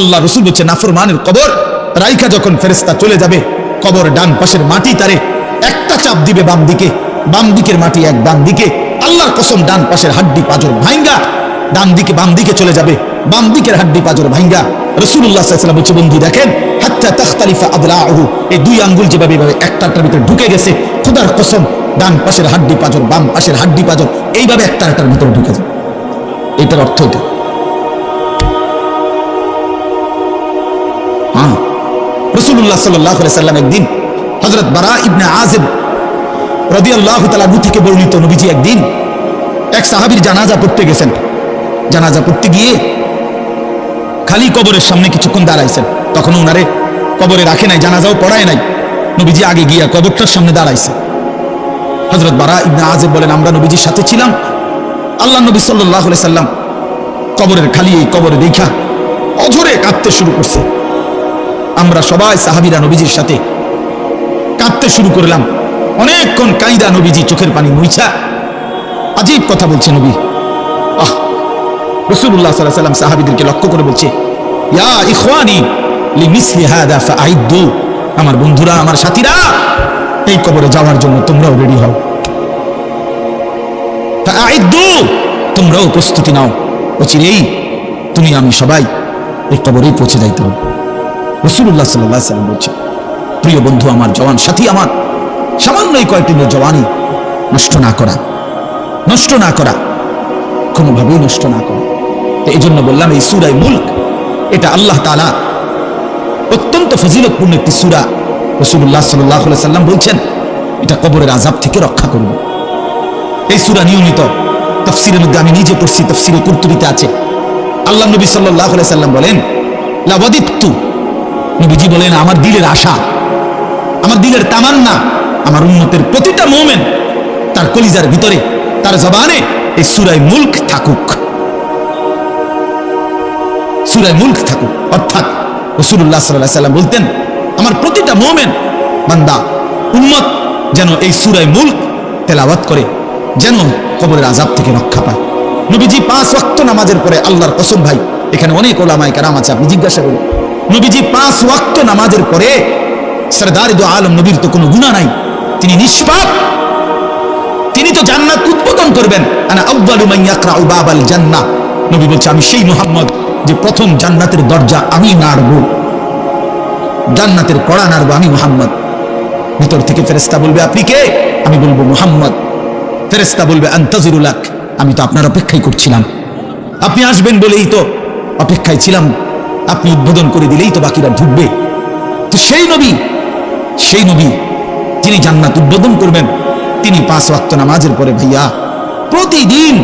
আল্লাহ রসুল বলছে নাফরমানের কবর রাইখা যখন ফেরেশতা চলে যাবে, কবর ডান পাশের মাটি তারে একটা চাপ দিবে বাম দিকে, বাম দিকের মাটি এক ডান দিকে, আল্লাহর কসম ডান পাশের হাড্ডি পাঁজর ভাঙ্গা ডান দিকে বাম দিকে চলে যাবে, বাম দিকের হাড্ডি পাঁজর ভাঙ্গা। রাসূলুল্লাহ সাল্লাল্লাহু আলাইহি ওয়াসাল্লাম বলছে বন্ধু দেখেন হাত্তা তাখতালিফা আদলাউহু, এই দুই আঙ্গুল যেভাবে একটার ভিতরে ঢুকে গেছে, খোদার কসম ডান পাশের হাড্ডি পাঁজর বাম পাশের হাড্ডি পাঁজর এইভাবে একটার ভিতরে ঢুকে যায়। এটার অর্থ এটা। রাসূলুল্লাহ সাল্লাল্লাহু আলাইহি ওয়াসাল্লাম একদিন হযরত বারা ইবনে আযিব রাদিয়াল্লাহু তাআলা আনহু থেকে বর্ণিত, নবীজি একদিন এক সাহাবীর জানাজা পড়তে গেছেন। জানাজা পড়তে গিয়ে খালি কবরের সামনে কিছুক্ষণ দাঁড়াইছেন, তখন ওনারে কবরে রাখে নাই, জানাজাও পড়ায় নাই। নবীজি আগে গিয়া কবরটার সামনে দাঁড়াইছে। হযরত বারা ইবনে আযিব বলেন আমরা নবীজির সাথে ছিলাম, আল্লাহ নবী সাল্লাল্লাহু আলাইহি ওয়াসাল্লাম কবরের খালি এই কবরে দেখা অঝরে কাঁদতে শুরু করছে। আমরা সবাই সাহাবীরা নবীজির সাথে কাঁদতে শুরু করলাম। অনেকক্ষণ কাইদা নবীজি চোখের পানি মুইছা আজীব কথা বলছে নবী। রাসূলুল্লাহ সাল্লাল্লাহু আলাইহি ওয়াসাল্লাম সাহাবীদেরকে লক্ষ্য করে বলছে ইয়া ইখওয়ানি লিমিসলি হাদা ফাআইদু, আমার বন্ধুরা আমার সাথীরা এই কবরে যাওয়ার জন্য তোমরাও রেডি হও, ফাআইদু তোমরাও প্রস্তুতি নাও, অচিরেই তুমি আমি সবাই এই কবরেই পৌঁছে যাইতে হবে। রাসূলুল্লাহ সাল্লাল্লাহু আলাইহি ওয়াসাল্লাম বলছে প্রিয় বন্ধু আমার জওয়ান সাথী আমার, সামান্য এই কয়েকদিনের জওয়ানি নষ্ট না করা, নষ্ট না করা, কোনোভাবেই নষ্ট না করা। এই জন্য বললাম এই সূরা মুলক এটা আল্লাহ তাআলা অত্যন্ত ফজিলতপূর্ণ একটি সূরা। রাসূলুল্লাহ সাল্লাল্লাহু আলাইহি ওয়াসাল্লাম বলছেন এটা কবরের আযাব থেকে রক্ষা করবে। এই সূরা নিয়মিত তাফসীরের মধ্যে আমি নিজে পড়ছি, তাফসীরে কুরতুবীতে আছে। আল্লাহ নবী সাল্লাল্লাহু আলাইহি ওয়াসাল্লাম বলেন লাওয়াদিতু, নবীজি বলেন আমার দিলের আশা, আমার দিলের তামান্না, আমার উম্মতের প্রতিটা মুমিন তার কলিজার ভিতরে তার জবানে এই সূরা মুলক থাকুক, সূরা মুলক থাকুক। অর্থাৎ রাসূলুল্লাহ সাল্লাল্লাহু আলাইহি ওয়াসাল্লাম বলতেন আমার প্রতিটা মুমিন বান্দা উম্মত যেন এই সূরা মুলক তেলাওয়াত করে, যেন কবরের আযাব থেকে রক্ষা পায়। নবীজি 5 ওয়াক্ত নামাজের পরে, আল্লাহর কসম ভাই এখানে অনেক ওলামায়ে কেরাম আছে, আপনি জিজ্ঞাসা করুন, নবীজি 5 ওয়াক্ত নামাজের পরে সরদার দু আলম নবীর তো কোনো গুনাহ নাই, তিনি নিষ্পাপ, তিনি তো জান্নাত উদ্বোধন করবেন। আনা আউয়ালু মান ইয়াকরাউ বাবাল জান্নাহ, নবী বলছে আমি সেই মুহাম্মদ যে প্রথম জান্নাতের দরজা আমি নাড়ব, জান্নাতের কড়া নাড়ব আমি মুহাম্মদ। ভিতর থেকে ফেরেশতা বলবে আপনি কে? আমি বলবো মুহাম্মদ। ফেরেশতা বলবে আনতাজিরু লাক, আমি তো আপনার অপেক্ষাই করছিলাম, আপনি আসবেন বলেই তো অপেক্ষায় ছিলাম, আপনি উদ্বোধন করে দিলেই তো বাকিরা ঢুকবে। তো সেই নবী যিনি জান্নাত উদ্বোধন করবেন, তিনি 5 ওয়াক্ত নামাজের পরে ভাইয়া প্রতিদিন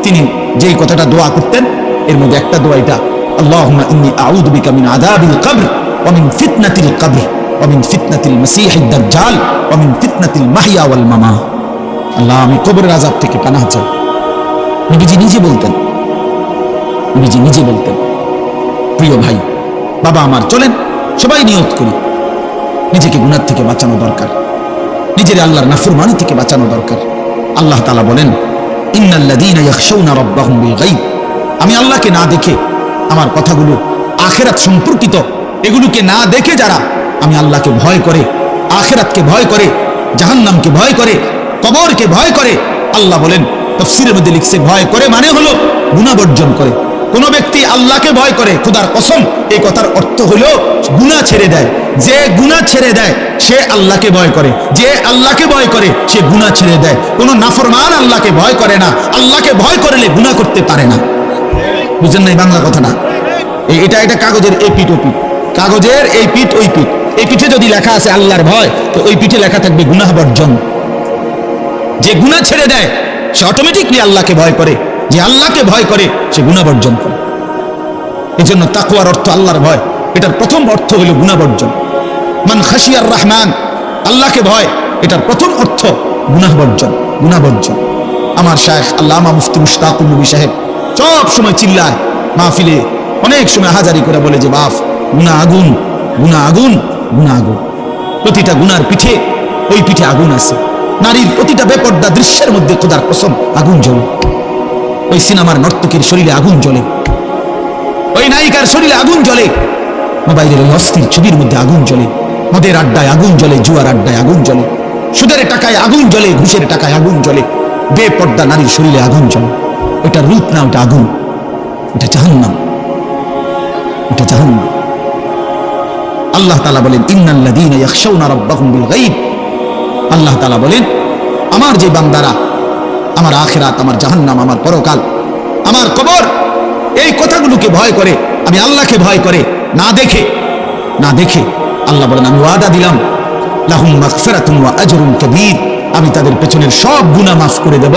তিনি যেই কথাটা দোয়া করতেন, এর মধ্যে একটা দোয়া এটা, আল্লাহুম্মা ইন্নী আউযু বিকা মিন আযাবিল কবর ওয়া মিন ফিতনাতিল কবর ওয়া মিন ফিতনাতিল মাসীহিদ দাজ্জাল ওয়া মিন ফিতনাতিল মাহইয়া ওয়াল মামাত। আল্লাহ আমি কবরের আযাব থেকে পানাহ চাই। নবীজি নিজে বলতেন, নবীজি নিজে বলতেন। প্রিয় ভাই বাবা আমার, চলেন সবাই নিয়ত করি, নিজেকে গুনাহ থেকে বাঁচানো দরকার, নিজের আল্লাহর নাফরমানি থেকে বাঁচানো দরকার। আল্লাহ তাআলা বলেন ইন্নাল্লাযীনা ইয়াখশাউনা রাব্বাহুম বিল গায়ব, আমি আল্লাহকে না দেখে আমার কথাগুলো আখিরাত সম্পর্কিত এগুলোকে না দেখে যারা আমি আল্লাহকে ভয় করে, আখিরাতকে ভয় করে, জাহান্নামকে ভয় করে, কবরকে ভয় করে, আল্লাহ বলেন তাফসীরের মধ্যে লিখছে ভয় করে মানে হলো গুনাহ বর্জন করে। কোন ব্যক্তি আল্লাহকে ভয় করে, খোদার কসম এই কথার অর্থ হলো গুনাহ ছেড়ে দেয়। যে গুনাহ ছেড়ে দেয় সে আল্লাহকে ভয় করে, যে আল্লাহকে ভয় করে সে গুনাহ ছেড়ে দেয়। কোন নাফরমান আল্লাহকে ভয় করে না, আল্লাহকে ভয় করলে গুনাহ করতে পারে না। বুঝেন নাই বাংলা কথা না? এটা কাগজের এই পিঠ ও পিঠ, কাগজের এই পিঠ ওই পিঠ, এই পিঠে যদি লেখা আছে আল্লাহর ভয়, তো ওই পিঠে লেখা থাকবে গুনাহ বর্জন। যে গুনাহ ছেড়ে দেয় সে অটোমেটিকলি আল্লাহকে ভয় করে, যে আল্লাহকে ভয় করে সে গুনাহ বর্জন করে। এই জন্য তাকওয়ার অর্থ আল্লাহর ভয়, এটার প্রথম অর্থ হলো গুনাহ বর্জন। মান খাশিয়ার রহমান, আল্লাহকে ভয়, এটার প্রথম অর্থ গুনাহ বর্জন, গুনাহ বর্জন। আমার শায়েখ আল্লামা মুফতি মুশতাকুর নবী সাহেব সব সময় চিল্লায় মাহফিলে, অনেক সময় হাজারি করে বলে যে বাপ গুনাহ আগুন, গুনাহ আগুন, গুনাহ আগুন। প্রতিটা গুনার পিঠে ওই পিঠে আগুন আছে। নারীর প্রতিটা বেপর্দা দৃশ্যের মধ্যে খোদার কসম আগুন জ্বলে, ওই সিনেমার নর্তকীর শরীরে আগুন জ্বলে। ওই নায়িকার শরীরে আগুন জ্বলে, মোবাইলের ওই অস্থির ছবির মধ্যে আগুন জ্বলে, মদের আড্ডায় আগুন জ্বলে, জুয়ার আড্ডায় আগুন জ্বলে, সুদের টাকায় আগুন জ্বলে, ঘুষের টাকায় আগুন জ্বলে, বেপর্দা নারীর শরীরে আগুন জ্বলে। ওটা রূপ না, ওটা আগুন, ওটা জাহান্নাম, ওটা জাহান্নাম। আল্লাহ তাআলা বলেন ইন্নাল্লাযীনা ইয়াখশাউনা রাব্বাহুম বিল গায়ব, আল্লাহ তাআলা বলেন আমার যে বান্দারা আমার আখিরাত, আমার জাহান্নাম, আমার পরকাল, আমার কবর, এই কথাগুলোকে ভয় করে, আমি আল্লাহকে ভয় করে, না দেখে আল্লাহ বলেন আমি ওয়াদা দিলাম লাহুম মাগফিরাতুন ওয়া আজরুন কাবীর, আমি তাদের পেছনের সব গুনাহ মাফ করে দেব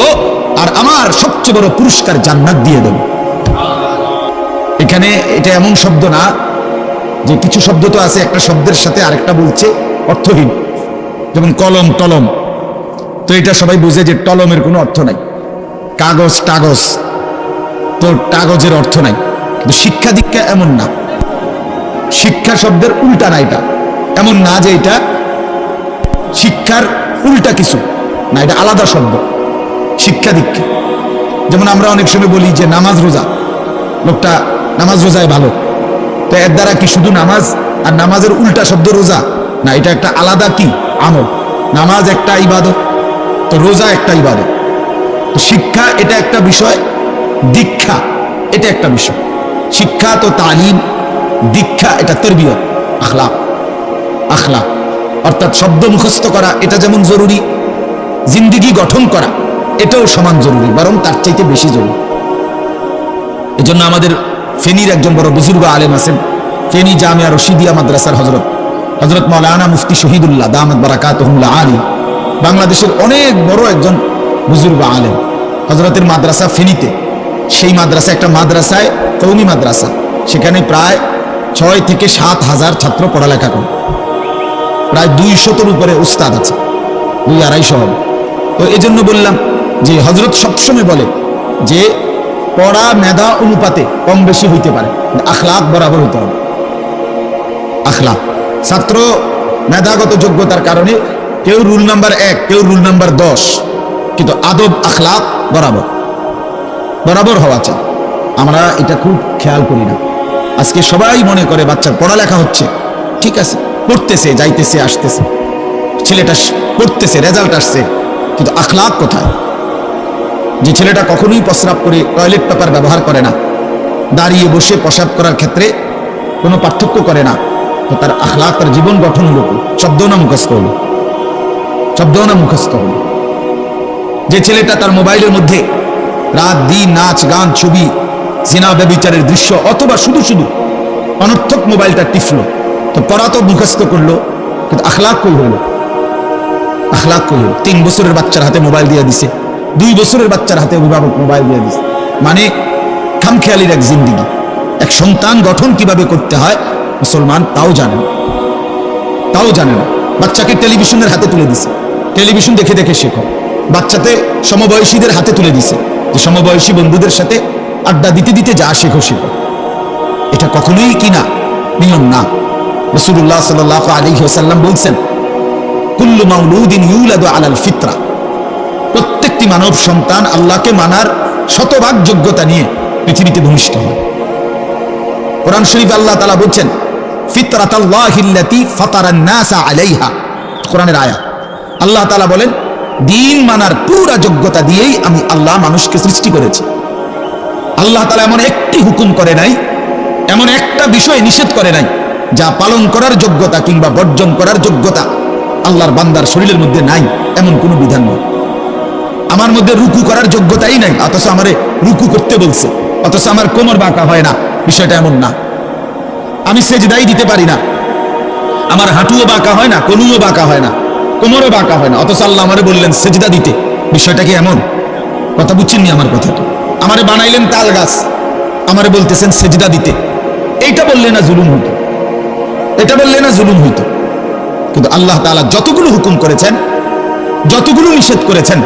আর আমার সবচেয়ে বড় পুরস্কার জান্নাত দিয়ে দেব। এখানে এটা এমন শব্দ না যে কিছু শব্দ তো আছে একটা শব্দের সাথে আরেকটা বলছে অর্থহীন, যেমন কলম টলম, তো এটা সবাই বুঝে যে টলমের কোনো অর্থ নাই, কাগজ টাগজ, তো কাগজের অর্থ নাই। কিন্তু শিক্ষা দীক্ষা এমন না, শিক্ষা শব্দের উল্টা না, এটা এমন না যে এটা শিক্ষার উল্টা কিছু না, এটা আলাদা শব্দ। শিক্ষা দীক্ষা যেমন আমরা অনেক সময় বলি যে নামাজ রোজা, লোকটা নামাজ রোজায় ভালো, তো এর দ্বারা কি শুধু নামাজ আর নামাজের উল্টা শব্দ রোজা না, এটা একটা আলাদা কি আমল। নামাজ একটা ইবাদত, তো রোজা একটা ইবাদত। তো শিক্ষা এটা একটা বিষয়, দীক্ষা এটা একটা বিষয়। শিক্ষা তো তালিম, দীক্ষা এটা তরবিয়ত, আখলাক। আখলাক অর্থাৎ শব্দ মুখস্থ করা এটা যেমন জরুরি, জিন্দেগি গঠন করা এটাও সমান জরুরি, বরং তার চাইতে বেশি জরুরি। এজন্য আমাদের ফেনীর একজন বড় বুজুর্গ আলেম আছেন, ফেনী জামিয়া রশিদিয়া মাদ্রাসার হযরত মাওলানা মুফতি শহীদুল্লাহ দামাত বারাকাতুহুল আলী, বাংলাদেশের অনেক বড় একজন বুজুর্গ আলেম। হযরতের মাদ্রাসা ফেনীতে, সেই মাদ্রাসা একটা মাদ্রাসায় কওমি মাদ্রাসা, সেখানে প্রায় 6 থেকে 7 হাজার ছাত্র পড়ালেখা করে, প্রায় 200-এর উপরে উস্তাদ আছে, 200-250 হবে। তো এই জন্য বললাম যে হযরত সবসময় বলে যে পড়া মেধা অনুপাতে কম বেশি হইতে পারে, আখলাক বরাবর হইতে হবে। আখলাক, ছাত্র মেধাগত যোগ্যতার কারণে কেউ রুল নাম্বার 1, কেউ রুল নাম্বার 10, কিন্তু আদব আখলাক বরাবর হওয়া চাই। আমরা এটা খুব খেয়াল করি না। আজকে সবাই মনে করে বাচ্চার পড়ালেখা হচ্ছে, ঠিক আছে, পড়তেছে, যাইতেছে, আসতেছে, ছেলেটা পড়তেছে, রেজাল্ট আসছে, কিন্তু আখলাক কোথায়? যে ছেলেটা কখনোই প্রস্রাব করে টয়লেট পেপার ব্যবহার করে না, দাঁড়িয়ে বসে প্রস্রাব করার ক্ষেত্রে কোনো পার্থক্য করে না, তো তার আখলাক, তার জীবন গঠন হলো শব্দও না মুখস্থ হলো, শব্দও না মুখস্থ হলো। যে ছেলেটা তার মোবাইলের মধ্যে রাত দিন নাচ গান ছবি জিনা ব্যভিচারের দৃশ্য অথবা শুধু অনর্থক মোবাইলটা টিপলো, তো পড়া তো মুখস্থ করলো, কিন্তু আখলাক কই হলো? আখলাক কই হলো? 3 বছরের বাচ্চার হাতে মোবাইল দিয়ে দিছে, 2 বছরের বাচ্চার হাতে অভিভাবক মোবাইল দিয়ে দিছে, মানে খামখেয়ালির এক জিন্দেগি। এক সন্তান গঠন কিভাবে করতে হয় মুসলমান তাও জানে না। বাচ্চাকে টেলিভিশনের হাতে তুলে দিছে, টেলিভিশন দেখে দেখে শেখো। বাচ্চাতে সমবয়সীদের হাতে তুলে দিছে, যে সমবয়সী বন্ধুদের সাথে আড্ডা দিতে দিতে যা শেখো। এটা কখনোই কিনা নিয়ম না। রাসূলুল্লাহ সাল্লাল্লাহু আলাইহি ওয়াসাল্লাম বলছেন কুল্লু মাউলুদিন ইউলাদু আলাল ফিতরা, প্রত্যেকটি মানব সন্তান আল্লাহকে মানার শতভাগ যোগ্যতা নিয়ে পৃথিবীতে ভূমিষ্ঠ হয়। কোরআন শরীফে আল্লাহ তাআলা বলছেন ফিতরাতাল্লাহিল্লাতী ফাতারান নাসা আলাইহা, কোরআনের আয়াত। আল্লাহ তাআলা বলেন দিন মানার পুরা যোগ্যতা দিয়েই আমি আল্লাহ মানুষকে সৃষ্টি করেছি। আল্লাহ তাআলা এমন একটি হুকুম করে নাই, এমন একটা বিষয় নিষেধ করে নাই যা পালন করার যোগ্যতা কিংবা বর্জন করার যোগ্যতা আল্লাহর বান্দার শরীরের মধ্যে নাই, এমন কোনো বিধান নেই। আমার মধ্যে রুকু করার যোগ্যতাই নাই, অথচ আমারে রুকু করতে বলছে, অথচ আমার কোমর বাঁকা হয় না, বিষয়টা এমন না। আমি সেজদাই দিতে পারি না, আমার হাঁটুও বাঁকা হয় না, কনুও বাঁকা হয় না, কোমরও বাঁকা হয় না, অথচ আল্লাহ আমারে বললেন সেজদা দিতে। বিষয়টা কি এমন? কথা বুঝছেননি আমার কথাটা? আমারে বানাইলেন তাল গাছ, আমারে বলতেছেন সেজদা দিতে, এইটা বললে না জুলুম হইতো? এটা বললে না জুলুম হইতো? কিন্তু আল্লাহ তাআলা যতগুলো হুকুম করেছেন, যতগুলো নিষেধ করেছেন,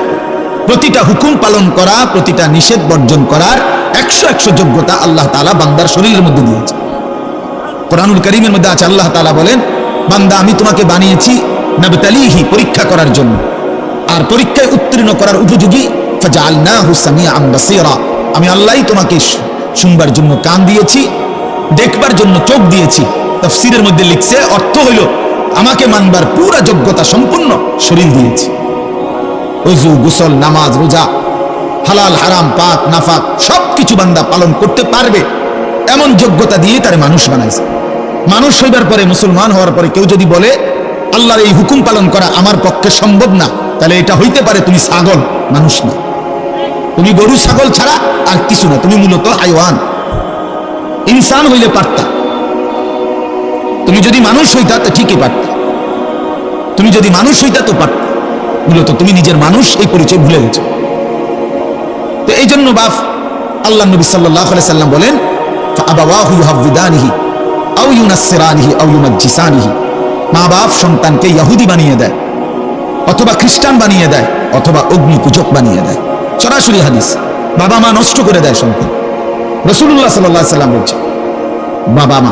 প্রতিটা হুকুম পালন করা, প্রতিটা নিষেধ বর্জন করার 100 যোগ্যতা আল্লাহ তাআলা বান্দার শরীরের মধ্যে দিয়েছে। কোরআনুল কারীমের মধ্যে আছে আল্লাহ তাআলা বলেন বান্দা আমি তোমাকে বানিয়েছি নাবতালিহি, পরীক্ষা করার জন্য, আর পরীক্ষায় উত্তীর্ণ করার উপযোগী ফাজআলনাহু সামিআন বাসীরা, আমি আল্লাহই তোমাকে শুনবার জন্য কান দিয়েছি, দেখবার জন্য চোখ দিয়েছি। তাফসীরের মধ্যে লিখছে, অর্থ হইল আমাকে মানবার পুরা যোগ্যতা সম্পূর্ণ শরীর দিয়েছি। ওযু, গোসল, নামাজ, রোজা, হালাল হারাম, পাক নাফাক সবকিছু বান্দা পালন করতে পারবে এমন যোগ্যতা দিয়ে তারে মানুষ বানাইছে। মানুষ হইবার পরে, মুসলমান হওয়ার পরে কেউ যদি বলে আল্লাহর এই হুকুম পালন করা আমার পক্ষে সম্ভব না, তাহলে এটা হইতে পারে তুমি ছাগল, মানুষ না। তুমি গরু ছাগল ছাড়া আর কিছু না, তুমি মূলত হাইওয়ান। ইনসান হইলে পারতা, তুমি যদি মানুষ হইতা তো ঠিকই পারতা, তুমি যদি মানুষ হইতা তো পারতা। মূলত তুমি নিজের মানুষ এই পরিচয় ভুলে গেছো। তো এই জন্য বাপ আল্লাহ নবী সাল্লাল্লাহু আলাইহি সাল্লাম বলেন, ফাআবাওয়াহু ইউহাওয়িদানিহি আও ইউনাসসিরানিহি আও ইউমাজ্জিসানিহি। মা বাপ সন্তানকে ইহুদি বানিয়ে দেয়, অথবা খ্রিস্টান বানিয়ে দেয়, অথবা অগ্নি পূজক বানিয়ে দেয়। সরাসরি হাদিস। বাবা মা নষ্ট করে দেয় সন্তান। রাসূলুল্লাহ সাল্লাল্লাহু আলাইহি সাল্লাম বলছেন, বাবা মা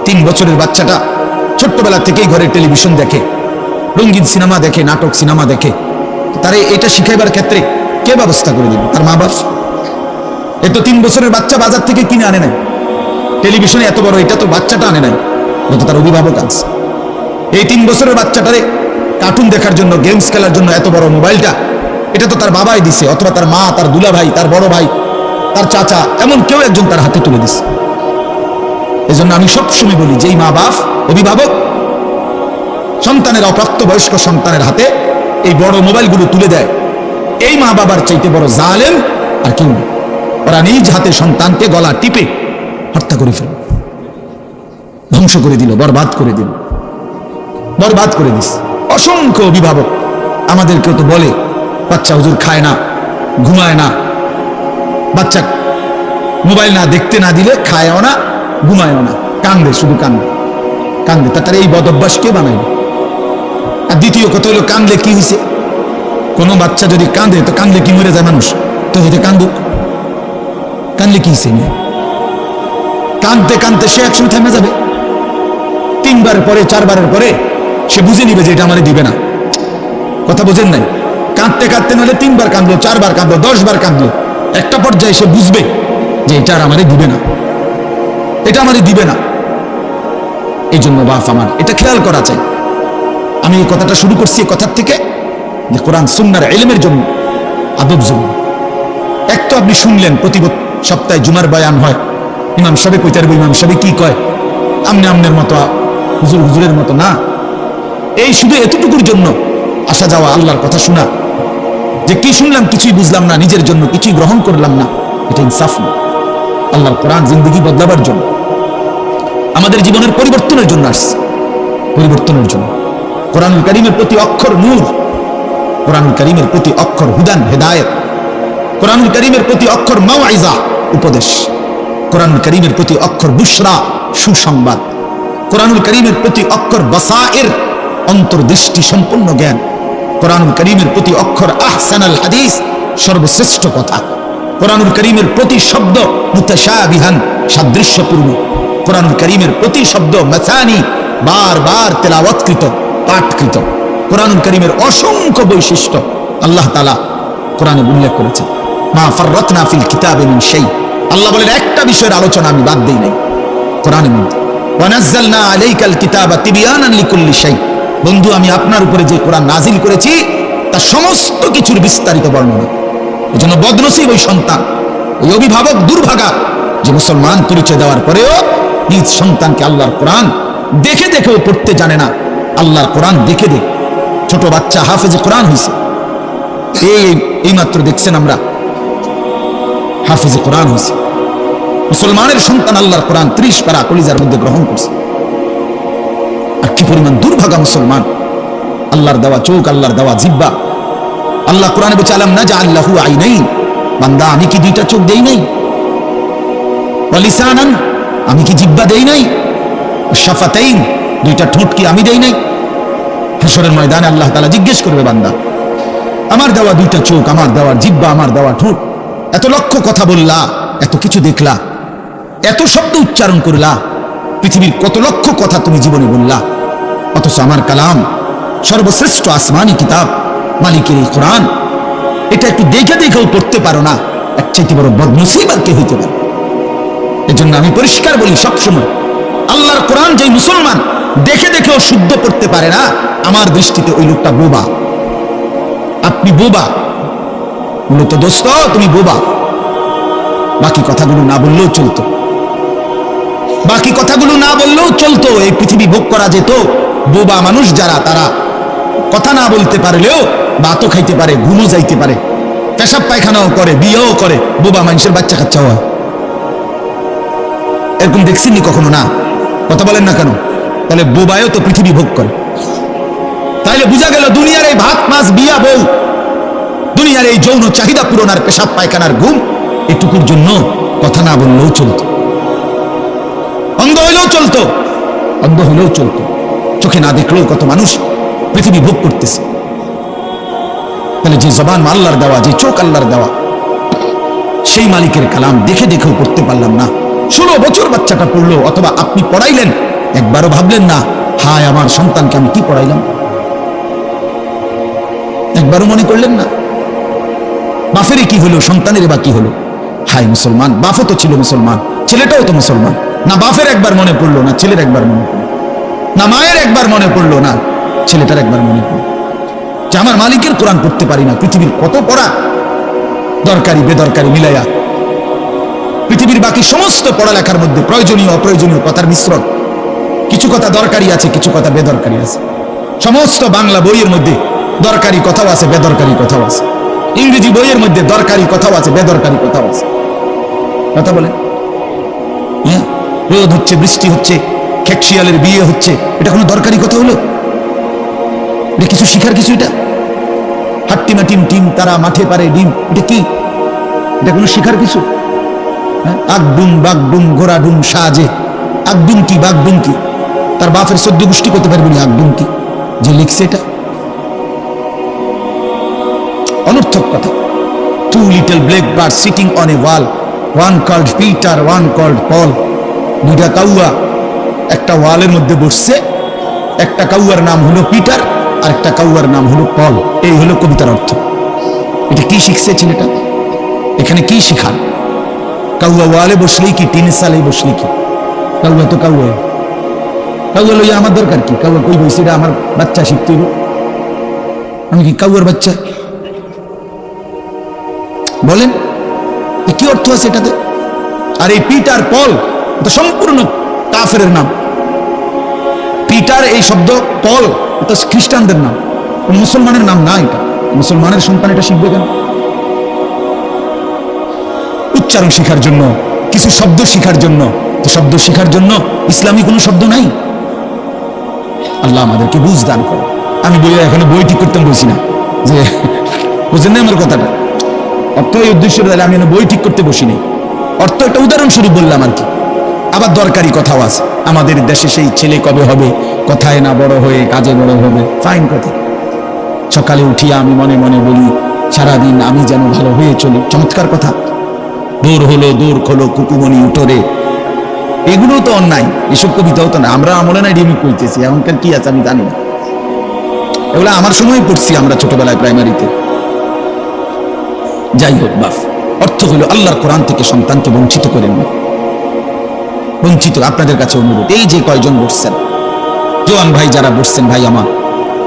3 বছরের বাচ্চাটা ছোট্টবেলা থেকেই ঘরে টেলিভিশন দেখে, রঙিন সিনেমা দেখে, নাটক সিনেমা দেখে, তারে এটা শিখাইবার ক্ষেত্রে কে ব্যবস্থা করে দিবে? তার মা বাপ। এ তো 3 বছরের বাচ্চা বাজার থেকে কিনে আনে নাই, টেলিভিশনে এত বড় এটা তো বাচ্চাটা আনে নাই, এটা তার অভিভাবক আছে। এই 3 বছরের বাচ্চাটারে কার্টুন দেখার জন্য, গেমস খেলার জন্য এত বড় মোবাইলটা, এটা তো তার বাবাই দিছে, অথবা তার মা, তার দুলা ভাই, তার বড় ভাই, তার চাচা, এমন কেউ একজন তার হাতে তুলে দিছে। এজন্য আমি সবসময় বলি, যেই মা বাপ অভিভাবক সন্তানের, অপ্রাপ্তবয়স্ক সন্তানের হাতে এই বড় মোবাইলগুলো তুলে দেয়, এই মা বাবার চাইতে বড় জালেম আর কেউ নেই। ওরা নিজ হাতে সন্তানকে গলা টিপে হত্যা করে ফেল, ধ্বংস করে দিল, বরবাদ করে দিল, বরবাদ করে দিস। অসংখ্য অভিভাবক আমাদেরকে তো বলে, বাচ্চা হুজুর খায় না, ঘুমায় না, বাচ্চা মোবাইল না দেখতে না দিলে খায়ও না, ঘুমায়ও না, কান্দে, শুধু কান্দে কান্দে। তার এই বদ অভ্যাস কে বানাইল? আর দ্বিতীয় কথা হলো, কান্দলে কি হয়েছে? কোনো বাচ্চা যদি কান্দে, তো কান্দলে কি মরে যায় মানুষ? তো এটা কান্দুক, কান্দলে কি হয়েছে? কান্দতে কান্দতে সে একসময় থেমে যাবে। 3 বার পরে, 4 বারের পরে সে বুঝে নিবে যে এটা আমারে দিবে না। কথা বোঝেন নাই? কাঁদতে কাঁদতে নাহলে 3 বার কাঁদলো, 4 বার কাঁদলো, 10 বার কাঁদলো, একটা পর্যায়ে সে বুঝবে যে এটা আর আমারে দিবে না, এটা আমারে দিবে না। এই জন্য বাপ আমার এটা খেয়াল করা চাই। আমি এই কথাটা শুরু করছি এই কথার থেকে, যে কোরআন সুন্নাহর ইলমের জন্য, আদব জন্য। এক তো আপনি শুনলেন প্রতি সপ্তাহে জুমার বয়ান হয়, ইমাম সাহেব কইতে পারবে, ইমাম সাহেব কি কয়, আমনে আমনের মতো, হুজুর হুজুরের মতো না। এই শুধু এতটুকুর জন্য আসা যাওয়া, আল্লাহর কথা শোনা, যে কি শুনলাম কিছুই বুঝলাম না, নিজের জন্য কিছুই গ্রহণ করলাম না, এটা ইনসাফ না। আল্লাহর কোরআন জিন্দেগি বদলাবার জন্য, আমাদের জীবনের পরিবর্তনের জন্য আসছে, পরিবর্তনের জন্য। কোরআনুল কারীমের প্রতি অক্ষর নূর, কোরআনুল কারীমের প্রতি অক্ষর হুদান, হেদায়েত, কোরআনুল কারীমের প্রতি অক্ষর মাউইজা, উপদেশ, কোরআনুল কারীমের প্রতি অক্ষর বুশরা, সুসংবাদ, কোরআনুল কারীমের প্রতি অক্ষর বাসায়ের, অন্তর্দৃষ্টি সম্পন্ন জ্ঞান, কোরআনুল কারীমের প্রতি অক্ষর আহসানাল হাদিস, সর্বশ্রেষ্ঠ কথা, কোরআনুল কারীমের প্রতি শব্দ মুতাশাবিহান, সাদৃশ্যপূর্ণ, কোরআনুল কারীমের প্রতি শব্দ মাসানি, বারবার তেলাওয়াতকৃত, পাঠকৃত। কোরআনুল কারীমের অসংখ্য বৈশিষ্ট্য আল্লাহ তাআলা কোরআনে উল্লেখ করেছেন। মা ফাররাতনা ফিল কিতাবি মিন শাই, আল্লাহ বলেন একটা বিষয়ের আলোচনা আমি বাদ দেই নাই কোরআনের মধ্যে। ওয়া নাযালনা আলাইকাল কিতাবা তিবয়ানান লিকুল্লি শাই, বন্ধু আমি আপনার উপরে যে কোরআন নাজিল করেছি তা সমস্ত কিছুর বিস্তারিত বর্ণনা। এজন্য বদনসিব ওই সন্তান, ওই অভিভাবক দুর্ভাগা, যে মুসলমান পরিচয় দেওয়ার পরেও নিজ সন্তানকে আল্লাহর কোরআন দেখে দেখেও পড়তে জানে না। আল্লাহর কোরআন দেখে দেখে ছোট বাচ্চা হাফেজে কোরআন হয়েছে, এই মাত্র দেখছেন আমরা, হাফেজে কোরআন হয়েছে। মুসলমানের সন্তান আল্লাহর কোরআন 30 পারা কলিজার মধ্যে গ্রহণ করছে। আর কি পরিমাণ দুর্ভাগা মুসলমান! আল্লাহর দেওয়া চোখ, আল্লাহর দেওয়া জিহ্বা, আল্লাহ কোরআনে বলছে আলাম নাজআল লাহু আইনাইন, বান্দা আমি কি 2টা চোখ দেই নাই? ওয়া লিসানান, আমি কি জিহ্বা দেই নাই? শাফাতাইন, 2টা ঠোঁট কি আমি দেই নাই? হাসরের ময়দানে আল্লাহ তাআলা জিজ্ঞেস করবে, বান্দা আমার দেওয়া 2টা চোখ, আমার দেওয়া জিহ্বা, আমার দেওয়া ঠোঁট, এত লক্ষ কথা বললা, এত কিছু দেখলা, এত শব্দ উচ্চারণ করলা, পৃথিবীর কত লক্ষ কথা তুমি জীবনে বললা, অথচ আমার কালাম, সর্বশ্রেষ্ঠ আসমানি কিতাব মালিকের এই কোরআন, এটা একটু দেখে দেখেও পড়তে পারো না, এর চাইতে বড় বদনসিব আর কে হইতে পারে? এজন্য আমি পরিষ্কার বলি সবসময়, আল্লাহর কোরআন যে মুসলমান দেখে দেখেও শুদ্ধ করতে পারে না, আমার দৃষ্টিতে ওই লোকটা বোবা। আপনি বোবা, মূলত দোস্ত তুমি বোবা। বাকি কথাগুলো না বললেও চলতো, বাকি কথাগুলো না বললেও চলতো, এই পৃথিবী ভোগ করা যেত। বোবা মানুষ যারা, তারা কথা না বলতে পারলেও ভাতও খাইতে পারে, ঘুমও যাইতে পারে, পেশাব পায়খানাও করে, বিয়েও করে, বোবা মানুষের বাচ্চা কাচ্চা হয়। এরকম দেখছেননি কখনো? না, কথা বলেন না কেন? তাহলে বোবায়ও তো পৃথিবী ভোগ করে। তাইলে বোঝা গেল দুনিয়ার এই ভাত মাছ বিয়া বউ, দুনিয়ার এই যৌন চাহিদা পূরণ আর পেশাব পায়খানার ঘুম, এটুকুর জন্য কথা না বললেও চলতো, অন্ধ হইলেও চলতো, অন্ধ হলেও চলতো, চোখে না দেখলেও কত মানুষ পৃথিবী ভোগ করতেছে। তাহলে যে জবান আল্লাহর দেওয়া, যে চোখ আল্লাহর দেওয়া, সেই মালিকের কালাম দেখে দেখেও পড়তে পারলাম না। 16 বছর বাচ্চাটা পড়লো, অথবা আপনি পড়াইলেন, একবারও ভাবলেন না হায় আমার সন্তানকে আমি কি পড়াইলাম? একবারও মনে করলেন না বাফেরই কি হলো, সন্তানের বা কি হলো? হায় মুসলমান, বাফও তো ছিল মুসলমান, ছেলেটাও তো মুসলমান। না বাফের একবার মনে পড়লো, না ছেলের একবার মনে পড়লো, না মায়ের একবার মনে পড়লো, না ছেলেটার একবার মনে পড়লো যে আমার মালিকের কোরআন পড়তে পারি না। পৃথিবীর কত পড়া, দরকারি বেদরকারি মিলাইয়া, পৃথিবীর বাকি সমস্ত পড়ালেখার মধ্যে প্রয়োজনীয় অপ্রয়োজনীয় কথার মিশ্রণ। কিছু কথা দরকারি আছে, কিছু কথা বেদরকারি আছে। সমস্ত বাংলা বইয়ের মধ্যে দরকারি কথাও আছে, বেদরকারি কথাও আছে। ইংরেজি বইয়ের মধ্যে দরকারি কথাও আছে, বেদরকারি কথাও আছে। কথা বলে, হ্যাঁ, রোদ হচ্ছে, বৃষ্টি হচ্ছে, খেকশিয়ালের বিয়ে হচ্ছে, এটা কোনো দরকারি কথা হলো? এটা কিছু শিখার কিছু? এটা হাট্টিমা টিম টিম তারা মাঠে পারে ডিম, এটা কি? এটা কোনো শিখার কিছু? আগডুম বাগডুম ঘোড়াডুম সাজে, আগডুম কি বাগডুম কি? তার বাপের 14 গোষ্ঠী করতে পারবে না আগডুম কি? যে লিখছে এটা অনর্থক কথা। 2 little black birds sitting on a wall, one called Peter, one called Paul। দুইটা কাউয়া একটা ওয়ালের মধ্যে বসছে, একটা কাউয়ার নাম হলো পিটার আর একটা কাউয়ার নাম হলো পল। এই হলো কবিতার অর্থ। এটা কি শিখছে ছেলেটা? এখানে কি শিখার? কাউয়া ওয়ালে বসলেই কি, টিনের সালে বসলে কি? কাউয়া তো কাউয়া, কাউয়া লইয়া আমার দরকার কি? কাউয়া কই বইছে? এটা আমার বাচ্চা শিখতে হইব, আমি কি কাউয়ার বাচ্চা? বলেন কি অর্থ আছে এটাতে? আর এই পিটার পল এটা সম্পূর্ণ কাফেরের নাম। পিটার এই শব্দ, পল এটা খ্রিস্টানদের নাম, মুসলমানের নাম না। এটা মুসলমানের সন্তান, এটা শিখবে কেন? উচ্চারণ শিখার জন্য, কিছু শব্দ শিখার জন্য। তো শব্দ শিখার জন্য ইসলামী কোনো শব্দ নাই। আল্লাহ আমাদেরকে বুঝ দান করে। আমি বই এখানে বই ঠিক করতে বলছি না, যে বুঝেন না আমার কথাটা। অর্থ এই উদ্দেশ্য আমি বই ঠিক করতে বসি নাই, অর্থ একটা উদাহরণস্বরূপ বললাম আর কি। আবার দরকারি কথাও আছে। আমাদের দেশে সেই ছেলে কবে হবে, কথায় না বড় হয়ে কাজে বড় হবে, ফাইন কথা। সকালে উঠিয়া আমি মনে মনে বলি সারাদিন আমি যেন ভালো হয়ে চলি, চমৎকার কথা। দূর হলো দূর খোলো কুকুমনি উঠোরে, এগুলো তো অন্যায়, এসব কবিতাও তো না। আমরা আমলে না রিমিক করতেছি, এমনকার কি আছে আমি জানি না। এগুলো আমার সময় পড়ছি আমরা ছোটবেলায় প্রাইমারিতে। যাই হোক বাপ, অর্থ হলো আল্লাহর কোরআন থেকে সন্তানকে বঞ্চিত করেন না। বঞ্চিত আপনাদের কাছে অনুরোধ, এই যে কয়জন বসছেন, জোয়ান ভাই যারা বসছেন, ভাই আমার